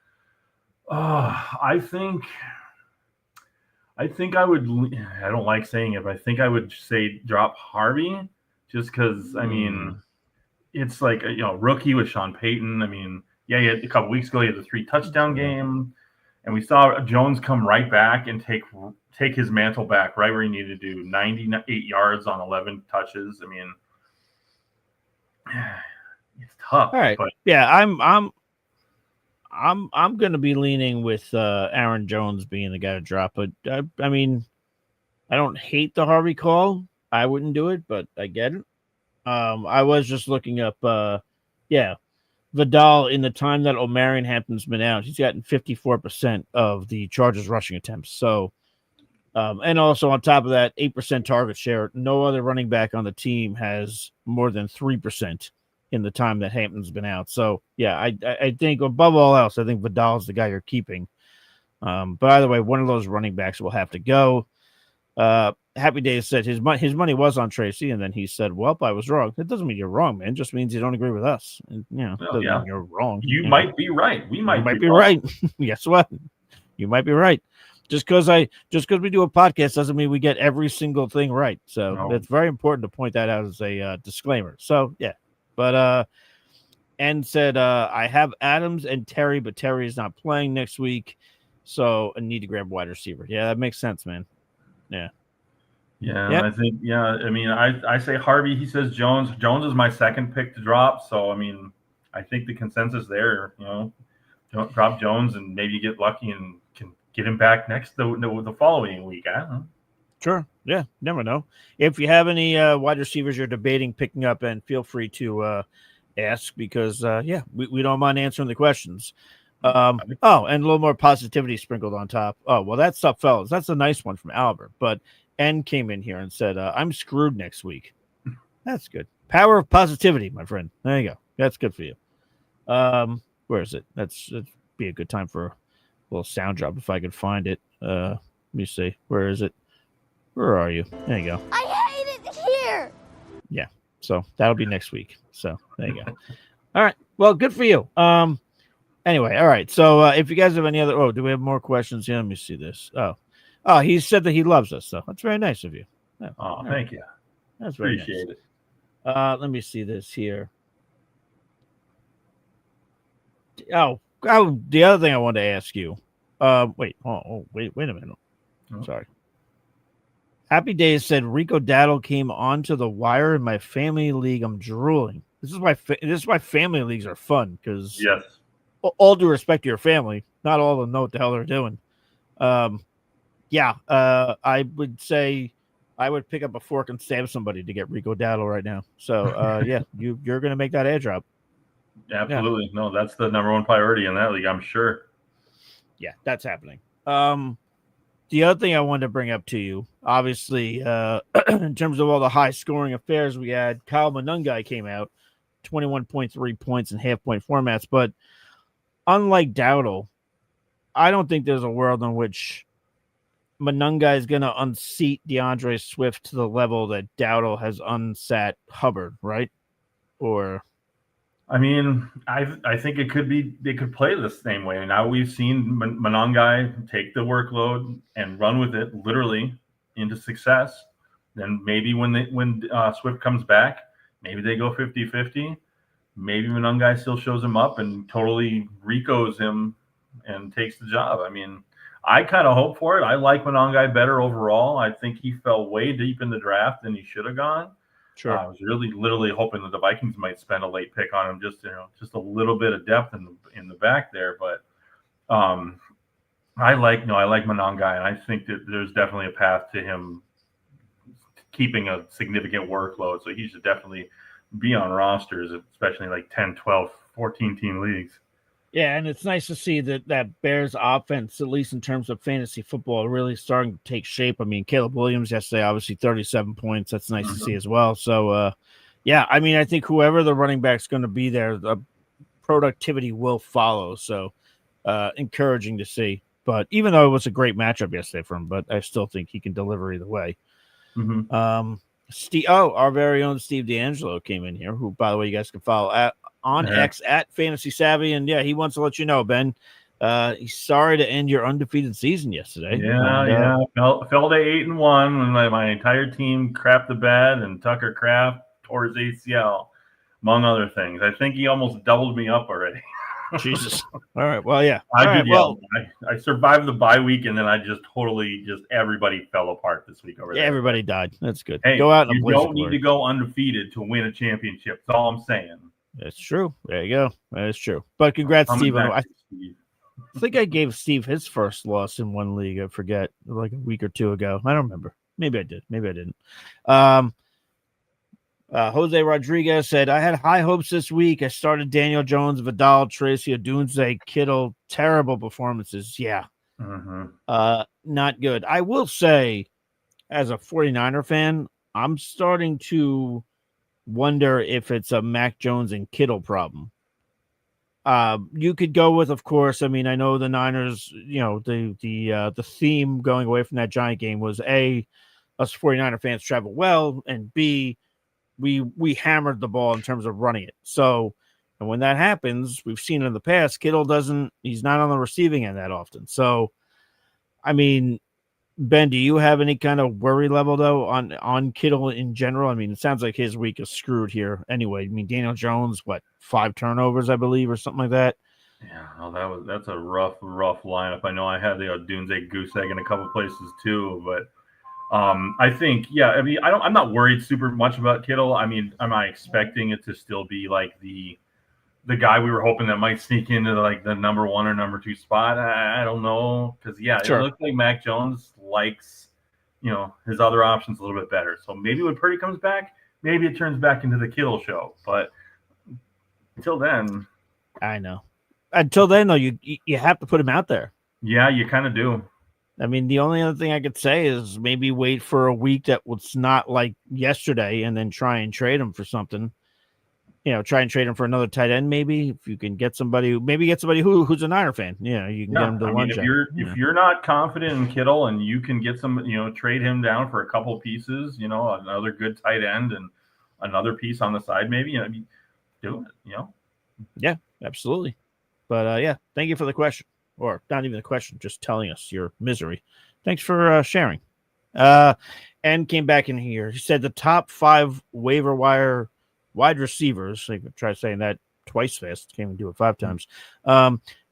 Speaker 2: I think I would. I don't like saying it, but I think I would say drop Harvey just because. I mean, it's like rookie with Sean Payton. I mean, yeah, he had a couple weeks ago he had the 3 touchdown game. And we saw Jones come right back and take his mantle back right where he needed to do 98 yards on 11 touches. I mean, it's tough.
Speaker 1: All right,
Speaker 2: but
Speaker 1: yeah, I'm going to be leaning with Aaron Jones being the guy to drop. But I mean, I don't hate the Harvey call. I wouldn't do it, but I get it. I was just looking up. Vidal, in the time that Omarion Hampton's been out, he's gotten 54% of the Chargers rushing attempts. So, and also on top of that, 8% target share. No other running back on the team has more than 3% in the time that Hampton's been out. So, yeah, I think above all else, I think Vidal's the guy you're keeping. But either way, one of those running backs will have to go. Happy Days said his money was on Tracy, and then he said, "Well, I was wrong." That doesn't mean you're wrong, man. It just means you don't agree with us. And, doesn't mean you're wrong.
Speaker 2: You might be right. We might
Speaker 1: be right. Guess what? You might be right. Just because we do a podcast doesn't mean we get every single thing right. So it's very important to point that out as a disclaimer. So yeah, but and said I have Adams and Terry, but Terry is not playing next week, so I need to grab wide receiver. Yeah, that makes sense, man. Yeah.
Speaker 2: Yeah, yep. I think, I mean, I say Harvey, he says Jones. Jones is my second pick to drop. So, I mean, I think the consensus there, don't drop Jones and maybe get lucky and can get him back the following week. I don't know.
Speaker 1: Sure. Yeah, never know. If you have any wide receivers you're debating picking up, and feel free to ask because, we don't mind answering the questions. And a little more positivity sprinkled on top. Oh, well, that's up, fellas. That's a nice one from Albert, but N came in here and said, I'm screwed next week. That's good. Power of positivity, my friend. There you go. That's good for you. Where is it? That'd be a good time for a little sound drop if I could find it. Let me see. Where is it? Where are you? There you go.
Speaker 3: I hate it here.
Speaker 1: Yeah. So that'll be next week. So there you go. All right. Well, good for you. Anyway, all right. So if you guys have any other, do we have more questions here? Let me see this. Oh, he said that he loves us, so that's very nice of you.
Speaker 2: Thank you.
Speaker 1: That's very
Speaker 2: Appreciate
Speaker 1: nice. It. Let me see this here. Oh, the other thing I wanted to ask you. Wait a minute. Sorry. Happy Days said Rico Daddle came onto the wire in my family league. I'm drooling. This is why family leagues are fun because
Speaker 2: yes,
Speaker 1: all due respect to your family, not all of them know what the hell they're doing. I would say I would pick up a fork and stab somebody to get Rico Daddle right now. So, you're going to make that airdrop.
Speaker 2: Absolutely. Yeah. No, that's the number one priority in that league, I'm sure.
Speaker 1: Yeah, that's happening. The other thing I wanted to bring up to you, obviously, in terms of all the high scoring affairs we had, Kyle Monungai came out, 21.3 points in half-point formats. But unlike Dowdle, I don't think there's a world in which Monungai is going to unseat DeAndre Swift to the level that Dowdle has unsat Hubbard, right? Or,
Speaker 2: I mean, I think it could be they could play the same way. Now we've seen Monungai take the workload and run with it literally into success. Then maybe when Swift comes back, maybe they go 50-50. Maybe Monungai still shows him up and totally Rico's him and takes the job. I mean, I kind of hope for it. I like Monungai better overall. I think he fell way deep in the draft than he should have gone.
Speaker 1: Sure.
Speaker 2: I was really literally hoping that the Vikings might spend a late pick on him, just a little bit of depth in the back there. But I like Monungai, and I think that there's definitely a path to him keeping a significant workload. So he should definitely be on rosters, especially like 10, 12, 14 team leagues.
Speaker 1: Yeah, and it's nice to see that Bears offense, at least in terms of fantasy football, really starting to take shape. I mean, Caleb Williams yesterday, obviously 37 points. That's nice to see as well. So, I mean, I think whoever the running back's going to be there, the productivity will follow. So, encouraging to see. But even though it was a great matchup yesterday for him, but I still think he can deliver either way.
Speaker 2: Mm-hmm.
Speaker 1: Our very own Steve D'Angelo came in here, who, by the way, you guys can follow on X at Fantasy Savvy. And he wants to let you know, Ben, he's sorry to end your undefeated season yesterday.
Speaker 2: Fell to 8-1 when my entire team crapped the bed and Tucker Kraft tore his ACL, among other things. I think he almost doubled me up already.
Speaker 1: Jesus. All right. Well, yeah.
Speaker 2: I survived the bye week, and then I just everybody fell apart this week over there.
Speaker 1: Everybody died. That's good.
Speaker 2: Hey,
Speaker 1: go out and
Speaker 2: you don't need to go undefeated to win a championship. That's all I'm saying.
Speaker 1: That's true. There you go. That is true. But congrats, Steve. I think I gave Steve his first loss in one league. I forget, like a week or two ago. I don't remember. Maybe I did. Maybe I didn't. Jose Rodriguez said, I had high hopes this week. I started Daniel Jones, Vidal, Tracy, Odunze, Kittle. Terrible performances. Yeah.
Speaker 2: Mm-hmm.
Speaker 1: Not good. I will say, as a 49er fan, I'm starting to wonder if it's a Mac Jones and Kittle problem. You could go with, of course, I mean, I know the Niners, the theme going away from that Giant game was us 49er fans travel well, and B, we hammered the ball in terms of running it. So, and when that happens, we've seen in the past, he's not on the receiving end that often. So, I mean, Ben, do you have any kind of worry level though on Kittle in general? I mean, it sounds like his week is screwed here anyway. I mean, Daniel Jones, 5 turnovers, I believe, or something like that.
Speaker 2: Yeah, no, that's a rough lineup. I know I had the Dunes egg goose egg in a couple places too, but I think, yeah, I mean, I'm not worried super much about Kittle. I mean, am I expecting it to still be like the guy we were hoping that might sneak into like the number 1 or number 2 spot? I don't know, because
Speaker 1: Sure.
Speaker 2: it looks like Mac Jones likes his other options a little bit better. So maybe when Purdy comes back, maybe it turns back into the Kittle show. But until then,
Speaker 1: I know. Until then, though, you have to put him out there.
Speaker 2: Yeah, you kind of do.
Speaker 1: I mean, the only other thing I could say is maybe wait for a week that was not like yesterday, and then try and trade him for something. Try and trade him for another tight end. Maybe if you can get somebody, who's a Niner fan. You can get him to lunch.
Speaker 2: If you're not confident in Kittle and you can get some, trade him down for a couple pieces, another good tight end and another piece on the side, maybe, do it.
Speaker 1: Yeah, absolutely. But yeah, thank you for the question, or not even a question, just telling us your misery. Thanks for sharing. And came back in here. He said the top 5 waiver wire wide receivers. I try saying that twice fast. Can't even do it 5 times.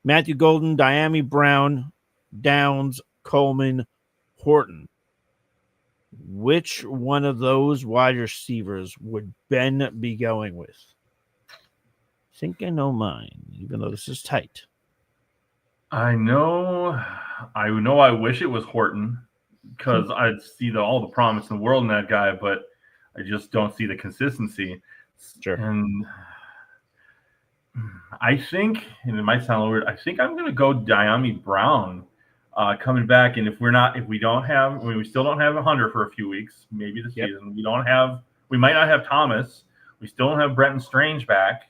Speaker 1: Matthew Golden, Diami Brown, Downs, Coleman, Horton. Which one of those wide receivers would Ben be going with? I think I know mine, even though this is tight.
Speaker 2: I know. I wish it was Horton, because I see all the promise in the world in that guy, but I just don't see the consistency.
Speaker 1: Sure.
Speaker 2: And I think, and it might sound weird, I think I'm going to go Diami Brown coming back. And if we still don't have a Hunter for a few weeks, maybe this season. We might not have Thomas. We still don't have Brenton Strange back.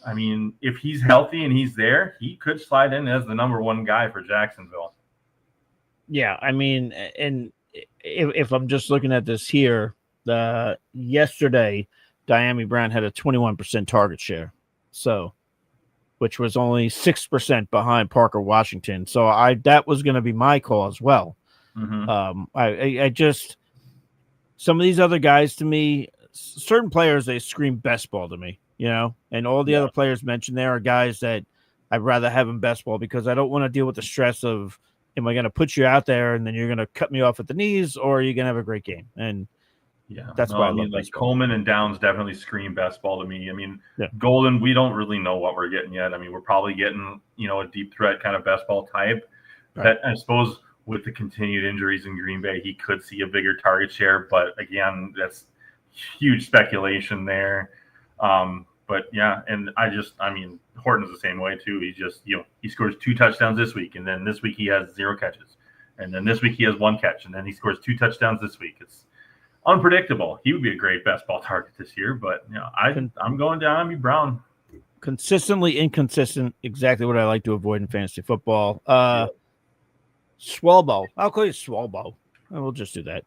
Speaker 2: I mean, if he's healthy and he's there, he could slide in as the number 1 guy for Jacksonville.
Speaker 1: Yeah, I mean, and if I'm just looking at this here, yesterday, Diami Brown had a 21% target share, which was only 6% behind Parker Washington. So that was going to be my call as well.
Speaker 2: Mm-hmm.
Speaker 1: I just, some of these other guys, to me, certain players, they scream best ball to me. And all the other players mentioned there are guys that I'd rather have in best ball, because I don't want to deal with the stress of, am I going to put you out there and then you're going to cut me off at the knees, or are you going to have a great game? And that's why I mean,
Speaker 2: like Coleman and Downs definitely scream best ball to me. I mean, Golden, we don't really know what we're getting yet. I mean, we're probably getting, a deep threat kind of best ball type. Right. That, I suppose, with the continued injuries in Green Bay, he could see a bigger target share. But again, that's huge speculation there. But yeah, and Horton's the same way too. He just, he scores 2 touchdowns this week, and then this week he has 0 catches, and then this week he has 1 catch, and then he scores 2 touchdowns this week. It's unpredictable. He would be a great best ball target this year, but I'm going down Diami Brown.
Speaker 1: Consistently inconsistent, exactly what I like to avoid in fantasy football. Swalbo. I'll call you Swalbo. We'll just do that.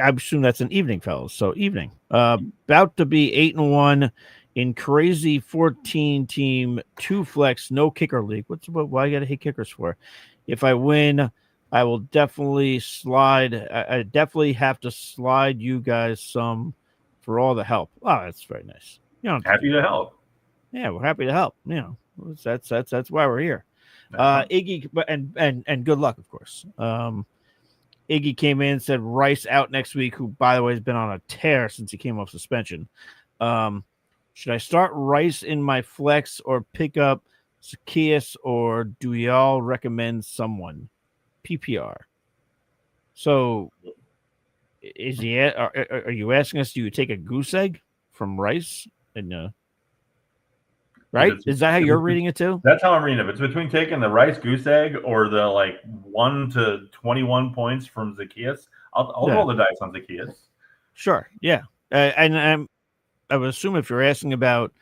Speaker 1: I assume that's an evening, fellas. So evening. About to be 8-1 in crazy 14-team 2 flex, no kicker league. Why I got to hate kickers for? If I win, I will definitely slide. I definitely have to slide you guys some for all the help. Oh, that's very nice.
Speaker 2: Happy to help.
Speaker 1: Yeah, we're happy to help. That's why we're here. Iggy, and good luck, of course. Iggy came in and said Rice out next week, who, by the way, has been on a tear since he came off suspension. Should I start Rice in my flex or pick up Zacchaeus, or do y'all recommend someone? PPR. So, is he? Are you asking us? Do you take a goose egg from Rice? And right? Is that how you're reading it too?
Speaker 2: That's how I'm reading it. It's between taking the Rice goose egg or the 1 to 21 points from Zacchaeus. I'll roll the dice on Zacchaeus.
Speaker 1: Sure. Yeah. And I would assume if you're asking about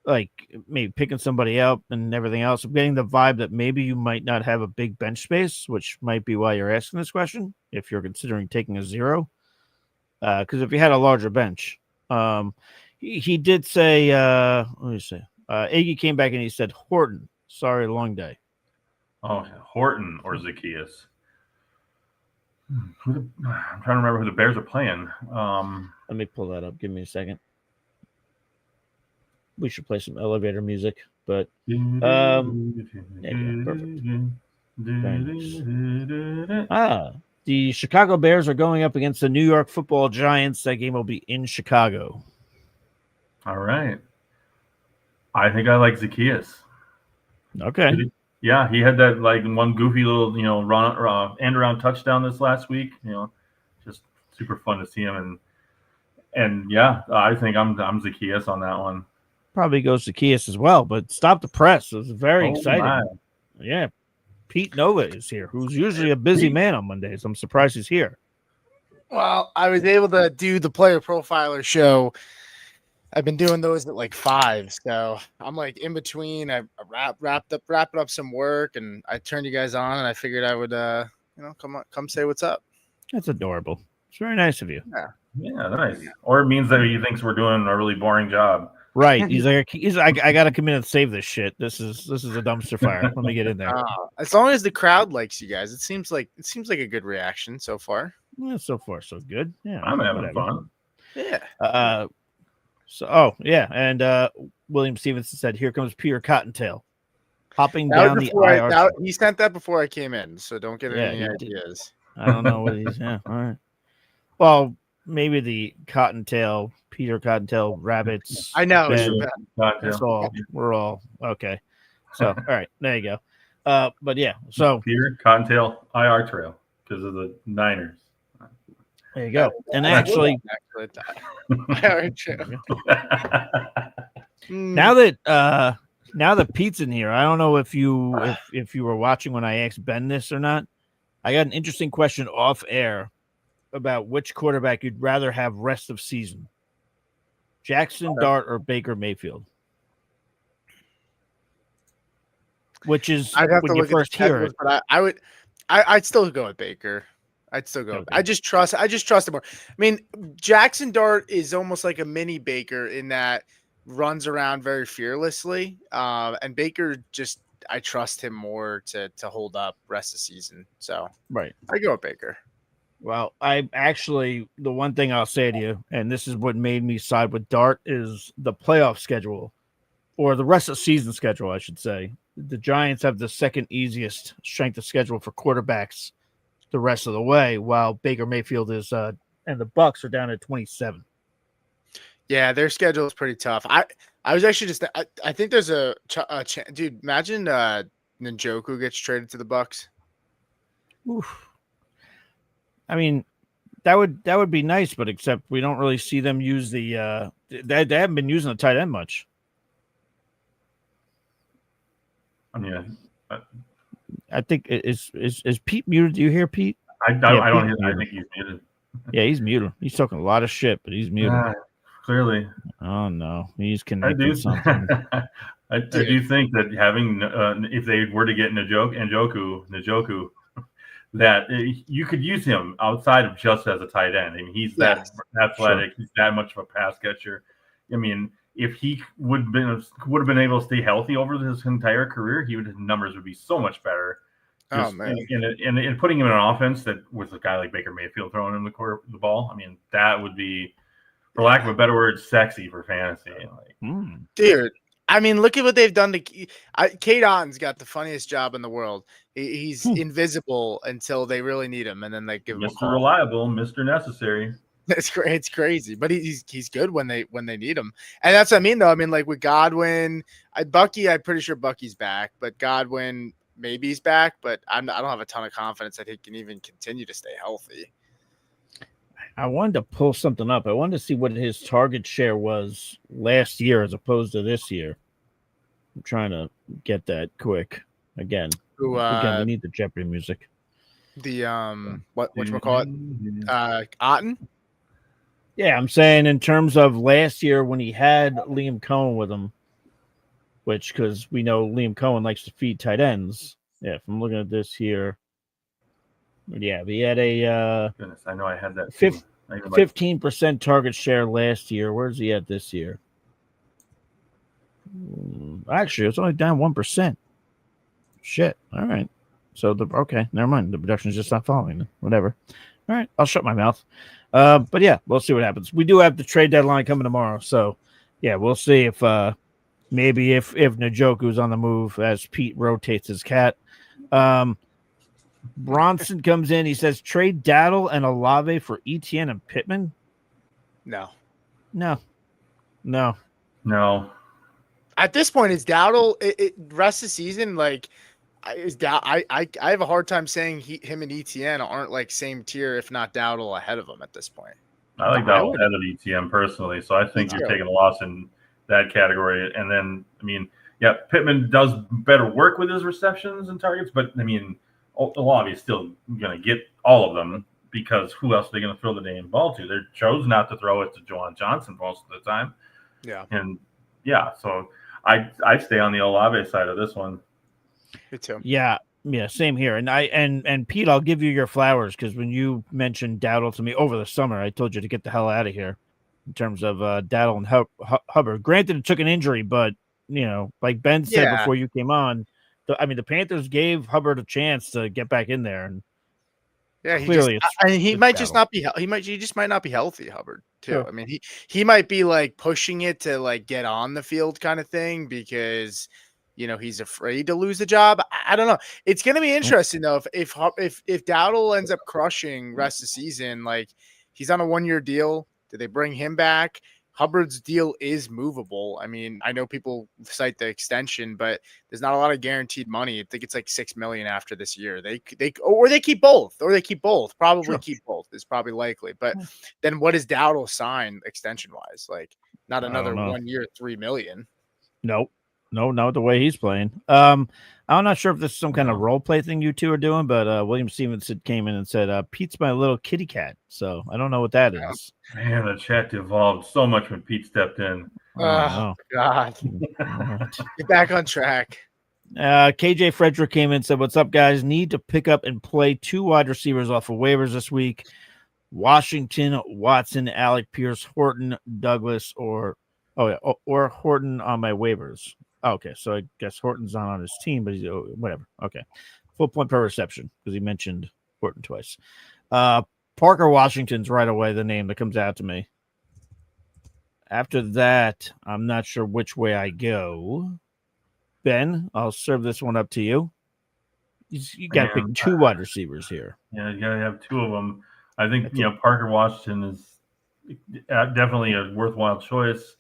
Speaker 1: like maybe picking somebody up and everything else. I'm getting the vibe that maybe you might not have a big bench space, which might be why you're asking this question if you're considering taking a 0. Because if you had a larger bench, he did say, let me see. Iggy came back and he said, Horton, sorry, long day.
Speaker 2: Oh, Horton or Zacchaeus. I'm trying to remember who the Bears are playing.
Speaker 1: Let me pull that up. Give me a second. We should play some elevator music, but there you go. Perfect. Very nice. The Chicago Bears are going up against the New York Football Giants. That game will be in Chicago.
Speaker 2: All right. I think I like Zacchaeus.
Speaker 1: Okay.
Speaker 2: Yeah, he had that like one goofy little, run end around touchdown this last week. Just super fun to see him, and yeah, I think I'm Zacchaeus on that one.
Speaker 1: Probably goes Zacchaeus as well, but stop the press. It was very exciting.
Speaker 2: My.
Speaker 1: Yeah. Pete Nova is here, who's usually a busy man on Mondays. I'm surprised he's here.
Speaker 4: Well, I was able to do the player profiler show. I've been doing those at like 5, so I'm like in between. I wrapping up some work, and I turned you guys on, and I figured I would, come say what's up.
Speaker 1: That's adorable. It's very nice of you.
Speaker 2: Yeah, nice. Or it means that he thinks we're doing a really boring job.
Speaker 1: Right. He's like, I gotta come in and save this shit. This is a dumpster fire. Let me get in there.
Speaker 4: As long as the crowd likes you guys, it seems like a good reaction so far.
Speaker 1: Yeah, so far so good. Yeah,
Speaker 2: I'm having fun.
Speaker 4: Yeah.
Speaker 1: And William Stevenson said, "Here comes Peter Cottontail, hopping down the IR."
Speaker 4: He sent that before I came in, so don't get any ideas.
Speaker 1: I don't know what he's. Yeah, all right. Well, maybe the Peter Cottontail rabbits.
Speaker 4: I know.
Speaker 1: That's all. We're all okay. So, all right, there you go. But yeah, so
Speaker 2: Peter Cottontail IR trail because of the Niners.
Speaker 1: There you go. And actually, now that Pete's in here, I don't know if you were watching when I asked Ben this or not. I got an interesting question off air about which quarterback you'd rather have rest of season: Jackson Dart or Baker Mayfield. Which is when you first hear it.
Speaker 4: But I'd still go with Baker. I'd still go. Okay. I just trust him more. I mean, Jackson Dart is almost like a mini Baker in that runs around very fearlessly. And Baker I trust him more to hold up rest of the season. So
Speaker 1: right.
Speaker 4: I go with Baker.
Speaker 1: Well, the one thing I'll say to you, and this is what made me side with Dart, is the playoff schedule, or the rest of the season schedule, I should say. The Giants have the second easiest strength of schedule for quarterbacks the rest of the way, while Baker Mayfield is and the Bucs are down at 27.
Speaker 4: Yeah, their schedule is pretty tough. I was actually I think there's a dude. Imagine Njoku gets traded to the Bucs.
Speaker 1: Oof. I mean, that would be nice, but except we don't really see them use the they haven't been using the tight end much. I think is Pete muted? Do you hear Pete?
Speaker 2: I don't hear. I think he's muted.
Speaker 1: Yeah, he's muted. He's talking a lot of shit, but he's muted.
Speaker 2: Clearly.
Speaker 1: Oh no, he's connected something.
Speaker 2: I do think that having if they were to get Njoku, that you could use him outside of just as a tight end. I mean, he's that athletic. Sure. He's that much of a pass catcher. I mean, if he would have been able to stay healthy over his entire career, his numbers would be so much better.
Speaker 4: Oh man!
Speaker 2: And putting him in an offense that with a guy like Baker Mayfield throwing him the ball, I mean, that would be, for lack of a better word, sexy for fantasy.
Speaker 4: Dude, I mean, look at what they've done to Kate Otten's got the funniest job in the world. He's invisible until they really need him, and then they give him
Speaker 2: Mr. Reliable, Mr. Necessary.
Speaker 4: It's crazy, but he's good when they need him, and that's what I mean. Though I mean, like with Godwin, Bucky, I'm pretty sure Bucky's back, but Godwin maybe he's back, but I don't have a ton of confidence that he can even continue to stay healthy.
Speaker 1: I wanted to pull something up. I wanted to see what his target share was last year as opposed to this year. I'm trying to get that quick again. Again, we need the Jeopardy music.
Speaker 4: The whatchamacallit? Otten?
Speaker 1: Yeah, I'm saying in terms of last year when he had Liam Cohen with him, which because we know Liam Cohen likes to feed tight ends. Yeah, if I'm looking at this here, yeah, we had a
Speaker 2: Goodness, I know I had that.
Speaker 1: 15% target share last year. Where's he at this year? Actually, it's only down 1%. Shit. All right. So okay, never mind. The production's just not following. Whatever. All right, I'll shut my mouth. But yeah, we'll see what happens. We do have the trade deadline coming tomorrow, so yeah, we'll see if maybe if Njoku's on the move as Pete rotates his cat. Bronson comes in. He says trade Daddle and Olave for ETN and Pittman.
Speaker 4: No. At this point, is Dowdle rest of the season like? I have a hard time saying him and ETN aren't like same tier, if not Dowdle ahead of him at this point.
Speaker 2: I like Dowdle ahead of ETN personally, so I think you're taking a loss in that category. And then, I mean, yeah, Pittman does better work with his receptions and targets, but I mean, Olave is still going to get all of them because who else are they going to throw the damn ball to? They chose not to throw it to Juwan Johnson most of the time.
Speaker 4: Yeah.
Speaker 2: And yeah, so I stay on the Olave side of this one.
Speaker 4: Me too.
Speaker 1: Yeah, same here. And Pete, I'll give you your flowers because when you mentioned Dowdle to me over the summer, I told you to get the hell out of here in terms of Dowdle and Hubbard. Granted, it took an injury, but like Ben said before you came on, the Panthers gave Hubbard a chance to get back in there, and clearly
Speaker 4: he might just not be. He just might not be healthy, Hubbard. Too. Sure. I mean, he might be like pushing it to like get on the field kind of thing because he's afraid to lose the job. I don't know. It's going to be interesting though if Dowdle ends up crushing rest of the season, like he's on a 1-year deal. Do they bring him back? Hubbard's deal is movable. I mean, I know people cite the extension, but there's not a lot of guaranteed money. I think it's like $6 million after this year. They keep both, Probably sure. Keep both is probably likely. But then what does Dowdle sign extension wise? Like not another 1 year, $3 million.
Speaker 1: Nope. No, not the way he's playing. I'm not sure if this is some kind of role play thing you two are doing, but William Stevenson came in and said, Pete's my little kitty cat. So I don't know what that is.
Speaker 2: Man, the chat evolved so much when Pete stepped in.
Speaker 4: Oh, God. Get back on track.
Speaker 1: KJ Frederick came in and said, what's up, guys? Need to pick up and play 2 wide receivers off of waivers this week. Washington, Watson, Alec Pierce, Horton, Douglas, or Horton on my waivers. Okay, so I guess Horton's not on his team, but he's whatever. Okay, full point per reception because he mentioned Horton twice. Parker Washington's right away the name that comes out to me. After that, I'm not sure which way I go. Ben, I'll serve this one up to you. You got to pick 2 wide receivers here.
Speaker 2: Yeah, you got to have 2 of them. I think Parker Washington is definitely a worthwhile choice.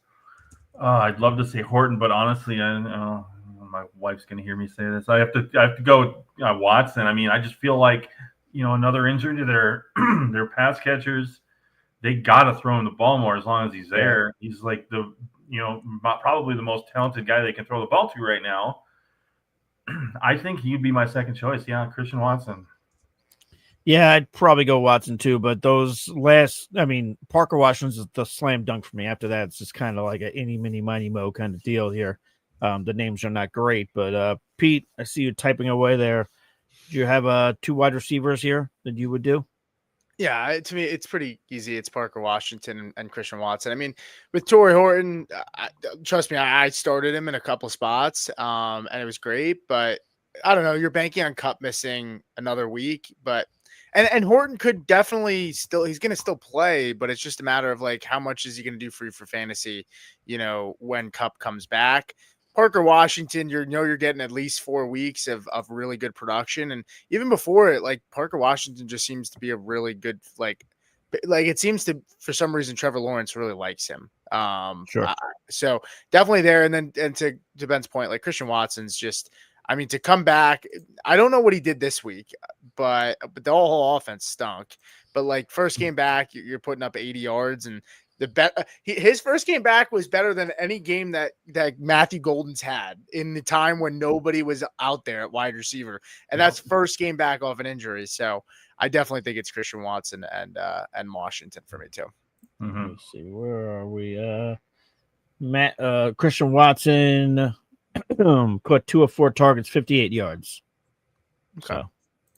Speaker 2: I'd love to say Horton, but honestly, my wife's going to hear me say this. I have to go Watson. I mean, I just feel like another injury to their pass catchers. They got to throw him the ball more as long as he's there. Yeah. He's like the probably the most talented guy they can throw the ball to right now. I think he'd be my second choice. Yeah, Christian Watson.
Speaker 1: Yeah, I'd probably go Watson too, but those Parker Washington's the slam dunk for me. After that, it's just kind of like a any, mini, miny, mo kind of deal here. The names are not great, but Pete, I see you typing away there. Do you have 2 wide receivers here that you would do?
Speaker 4: Yeah, to me, it's pretty easy. It's Parker Washington and Christian Watson. I mean, with Torrey Horton, trust me, I started him in a couple spots, and it was great, but I don't know. You're banking on Kupp missing another week, but and Horton could definitely he's going to still play, but it's just a matter of like how much is he going to do for you for fantasy, when Kupp comes back. Parker Washington, you're getting at least 4 weeks of really good production, and even before it, like Parker Washington just seems to be a really good like it seems to for some reason Trevor Lawrence really likes him.
Speaker 1: Sure.
Speaker 4: So definitely there, and to Ben's point, like Christian Watson's just. I mean, to come back, I don't know what he did this week, but the whole offense stunk. But like first game back, you're putting up 80 yards, and his first game back was better than any game that Matthew Golden's had in the time when nobody was out there at wide receiver, and that's first game back off an injury. So I definitely think it's Christian Watson and Washington for me too.
Speaker 1: Mm-hmm. Let's see, where are we? Christian Watson. Caught 2 of 4 targets, 58 yards.
Speaker 4: Okay.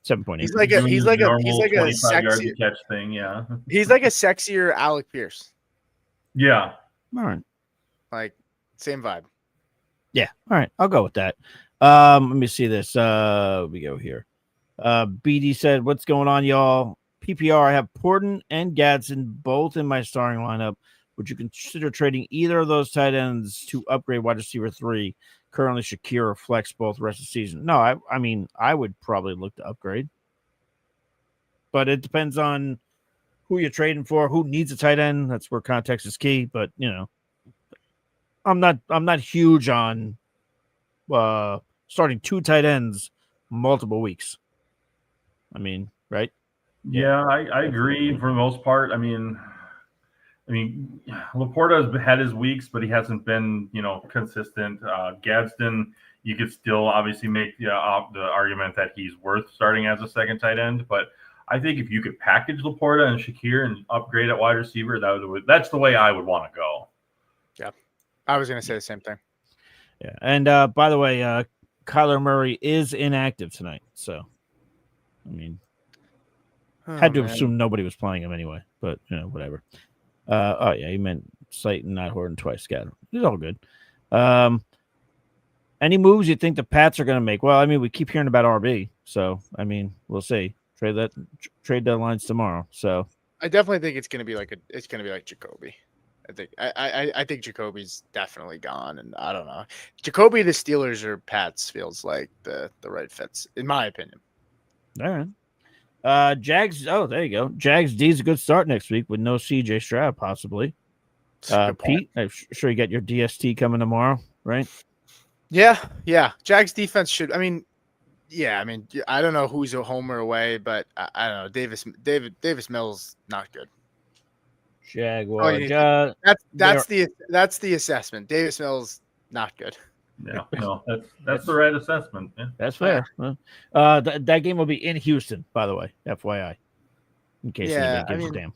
Speaker 1: So 7.8.
Speaker 4: He's like a
Speaker 2: normal 25
Speaker 4: sexy.
Speaker 2: yard to catch thing. Yeah.
Speaker 4: He's like a sexier Alec Pierce.
Speaker 2: Yeah.
Speaker 1: All right.
Speaker 4: Like same vibe.
Speaker 1: Yeah. All right. I'll go with that. Let me see this. We go here. BD said, "What's going on, y'all? PPR. I have Porton and Gadsden both in my starting lineup. Would you consider trading either of those tight ends to upgrade wide receiver 3? Currently, Shakir or flex both the rest of the season. No, I mean, I would probably look to upgrade, but it depends on who you're trading for, who needs a tight end. That's where context is key. But I'm not huge on starting 2 tight ends multiple weeks. I mean, right?
Speaker 2: Yeah, I agree for the most part. I mean, Laporta has had his weeks, but he hasn't been, consistent. Gadsden, you could still obviously make the argument that he's worth starting as a second tight end. But I think if you could package Laporta and Shakir and upgrade at wide receiver, that's the way I would want to go.
Speaker 4: Yeah, I was going to say the same thing.
Speaker 1: Yeah, and by the way, Kyler Murray is inactive tonight, so I mean, had to assume nobody was playing him anyway. But whatever. He meant Slayton, not Horton twice. Got him. It's all good. Any moves you think the Pats are going to make? Well, I mean, we keep hearing about RB, so I mean, we'll see. Trade deadlines tomorrow. So
Speaker 4: I definitely think it's going to be like Jacoby. I think Jacoby's definitely gone, and I don't know. Jacoby, the Steelers or Pats feels like the right fits, in my opinion.
Speaker 1: All right. Jags. Oh, there you go. Jags D's a good start next week with no CJ Stroud possibly. Pete, I'm sure you got your DST coming tomorrow, right?
Speaker 4: Yeah. Jags defense should. I mean, I don't know who's a home or away, but I don't know. Davis Mills not good.
Speaker 1: Jaguar.
Speaker 4: That's the assessment. Davis Mills not good.
Speaker 2: Yeah, no, that's the right assessment. Yeah.
Speaker 1: That's fair. That game will be in Houston, by the way, FYI, in case anybody gives a damn.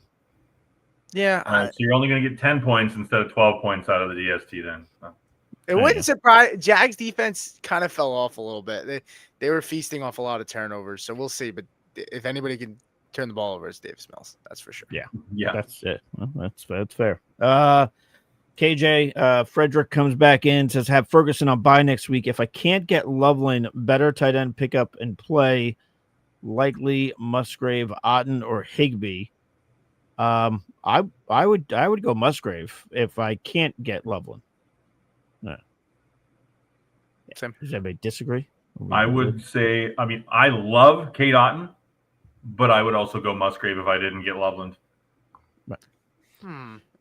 Speaker 4: Yeah.
Speaker 2: So you're only going to get 10 points instead of 12 points out of the DST then.
Speaker 4: It wouldn't surprise. Jags defense kind of fell off a little bit. They were feasting off a lot of turnovers, so we'll see. But if anybody can turn the ball over, it's Davis Mills. That's for sure.
Speaker 2: Yeah.
Speaker 1: That's it. Well, that's fair. KJ Frederick comes back in, says have Ferguson on bye next week. If I can't get Loveland, better tight end pickup and play, likely Musgrave, Otten, or Higbee. I would go Musgrave if I can't get Loveland. No.
Speaker 4: Same.
Speaker 1: Does anybody disagree?
Speaker 2: I would say, I love Kate Otten, but I would also go Musgrave if I didn't get Loveland.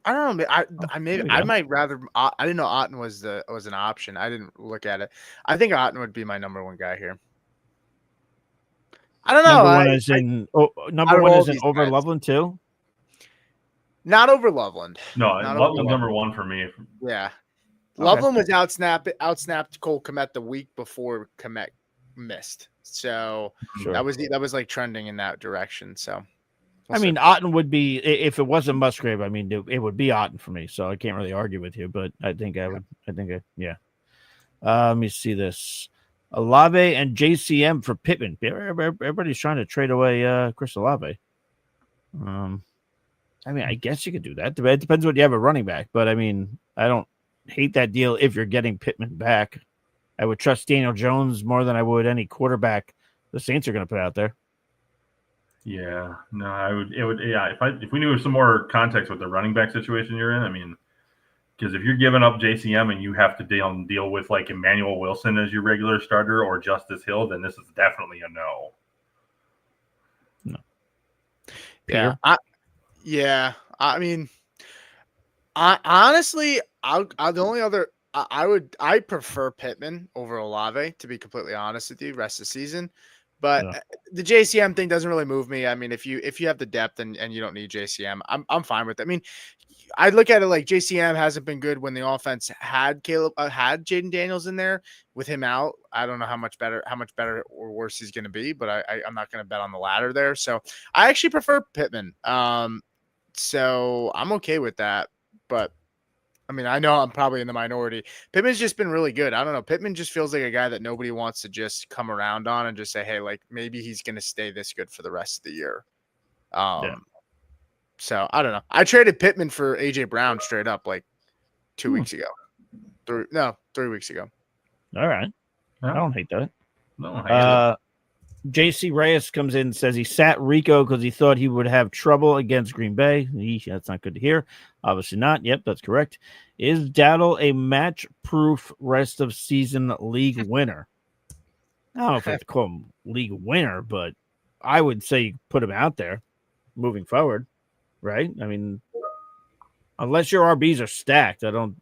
Speaker 4: I don't know. I might rather. I didn't know Otten was an option. I didn't look at it. I think Otten would be my number one guy here. I don't know.
Speaker 1: Number one is in over guys. Loveland too.
Speaker 4: Not over Loveland.
Speaker 2: No, Loveland's number one for me.
Speaker 4: Yeah. Okay. Loveland was outsnapped Cole Kmet the week before Kmet missed. So that was like trending in that direction. So
Speaker 1: Otten would be, if it wasn't Musgrave, it would be Otten for me. So I can't really argue with you, but I think I would. Let me see this. Olave and JCM for Pittman. Everybody's trying to trade away Chris Olave. I guess you could do that. It depends what you have a running back, but I don't hate that deal if you're getting Pittman back. I would trust Daniel Jones more than I would any quarterback the Saints are going to put out there.
Speaker 2: Yeah, no, I would. It would. Yeah, if we knew some more context with the running back situation you're in, because if you're giving up JCM and you have to deal with like Emmanuel Wilson as your regular starter or Justice Hill, then this is definitely a no.
Speaker 1: No.
Speaker 4: Yeah. I honestly, the only other I prefer Pittman over Olave, to be completely honest with you, rest of the season. But the JCM thing doesn't really move me. If you have the depth and you don't need JCM, I'm fine with it. I look at it like JCM hasn't been good when the offense had Jaden Daniels in there. With him out, I don't know how much better or worse he's going to be, but I'm not going to bet on the latter there. So I actually prefer Pittman. So I'm okay with that. But I mean, I know I'm probably in the minority. Pittman's just been really good. I don't know. Pittman just feels like a guy that nobody wants to just come around on and just say, hey, like maybe he's going to stay this good for the rest of the year. So I don't know. I traded Pittman for AJ Brown straight up like 2 weeks ago. 3 weeks ago.
Speaker 1: All right.
Speaker 2: Yeah.
Speaker 1: I don't hate that.
Speaker 2: No, I get it.
Speaker 1: JC Reyes comes in and says he sat Rico because he thought he would have trouble against Green Bay. That's not good to hear. Obviously not. Yep, that's correct. Is Dowdle a match-proof rest of season league winner? I don't know if I have to call him league winner, but I would say put him out there moving forward, right? I mean, unless your RBs are stacked, I don't,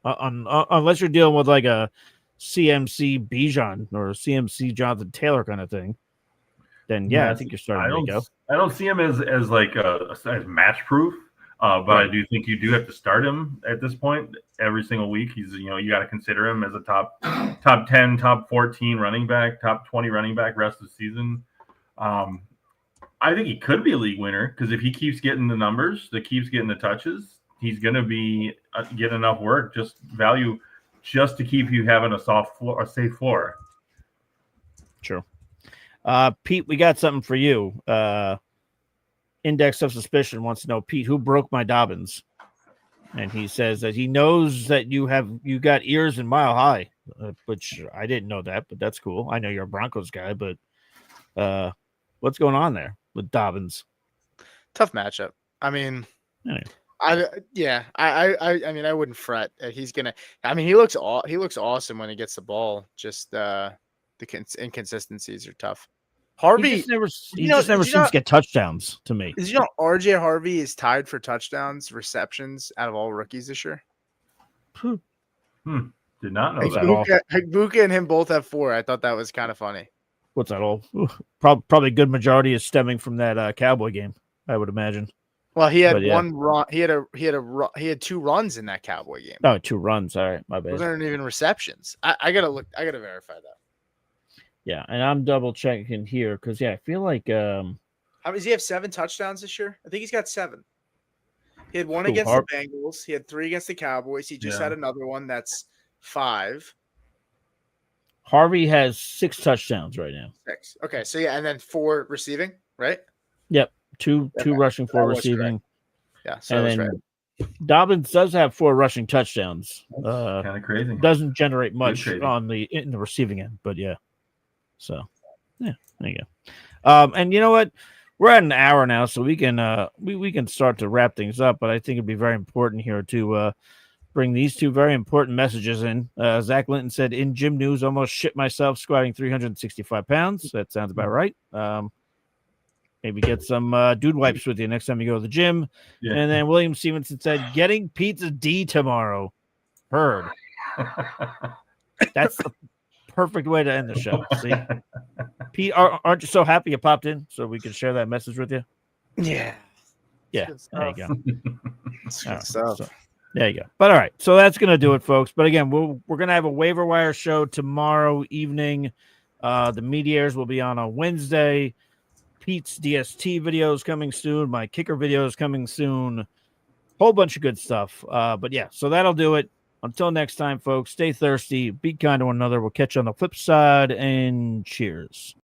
Speaker 1: unless you're dealing with like a CMC Bijan or CMC Jonathan Taylor kind of thing, then I think you're starting to go.
Speaker 2: I don't see him as like as match proof, but right. I do think you do have to start him at this point every single week. He's you got to consider him as a top 10, top 14 running back, top 20 running back rest of the season. I think he could be a league winner because if he keeps getting the numbers, keeps getting the touches, he's going to be get enough work, just value. Just to keep you having a soft floor, a safe floor.
Speaker 1: Sure. Pete, we got something for you. Index of Suspicion wants to know, Pete, who broke my Dobbins? And he says that he knows that you got ears in Mile High, which I didn't know that, but that's cool. I know you're a Broncos guy, but what's going on there with Dobbins?
Speaker 4: Tough matchup. I mean,
Speaker 1: anyway.
Speaker 4: I mean, I wouldn't fret. He's gonna. I mean, he looks awesome when he gets the ball. Just the inconsistencies are tough. Harvey,
Speaker 1: he just never seems to get touchdowns to me.
Speaker 4: Did you know RJ Harvey is tied for touchdowns, receptions out of all rookies this year?
Speaker 2: Did not know that.
Speaker 4: Buka and him both have 4. I thought that was kind of funny.
Speaker 1: What's that all? Probably a good majority is stemming from that Cowboy game, I would imagine.
Speaker 4: Well, he had one run. He had 2 runs in that Cowboy game.
Speaker 1: Oh, 2 runs. All right, my bad.
Speaker 4: Those aren't even receptions. I gotta look. I gotta verify that.
Speaker 1: Yeah, and I'm double checking here because I feel like
Speaker 4: how does he have 7 touchdowns this year? I think he's got 7. He had 1 against the Bengals. He had 3 against the Cowboys. He just had another one that's 5.
Speaker 1: Harvey has 6 touchdowns right now.
Speaker 4: 6. Okay, so and then 4 receiving, right?
Speaker 1: Yep. Two rushing, 4 receiving.
Speaker 4: Yeah, so
Speaker 1: and then Dobbins does have 4 rushing touchdowns.
Speaker 2: Kind of crazy.
Speaker 1: Doesn't generate much in the receiving end, but yeah. So there you go. And you know what? We're at an hour now, so we can we can start to wrap things up. But I think it'd be very important here to bring these 2 very important messages in. Zach Linton said, "In gym news, almost shit myself squatting 365 pounds." That sounds about right. Maybe get some dude wipes with you next time you go to the gym. Yeah. And then William Stevenson said, "Getting pizza D tomorrow." Heard. That's the perfect way to end the show. See, Pete, aren't you so happy you popped in so we can share that message with you?
Speaker 4: Yeah.
Speaker 1: Yeah. There you go.
Speaker 4: So,
Speaker 1: there you go. But all right, so that's gonna do it, folks. But again, we're gonna have a waiver wire show tomorrow evening. The meteors will be on Wednesday. Pete's DST videos coming soon. My kicker videos coming soon. Whole bunch of good stuff. But yeah, so that'll do it. Until next time, folks, stay thirsty, be kind to one another. We'll catch you on the flip side, and cheers.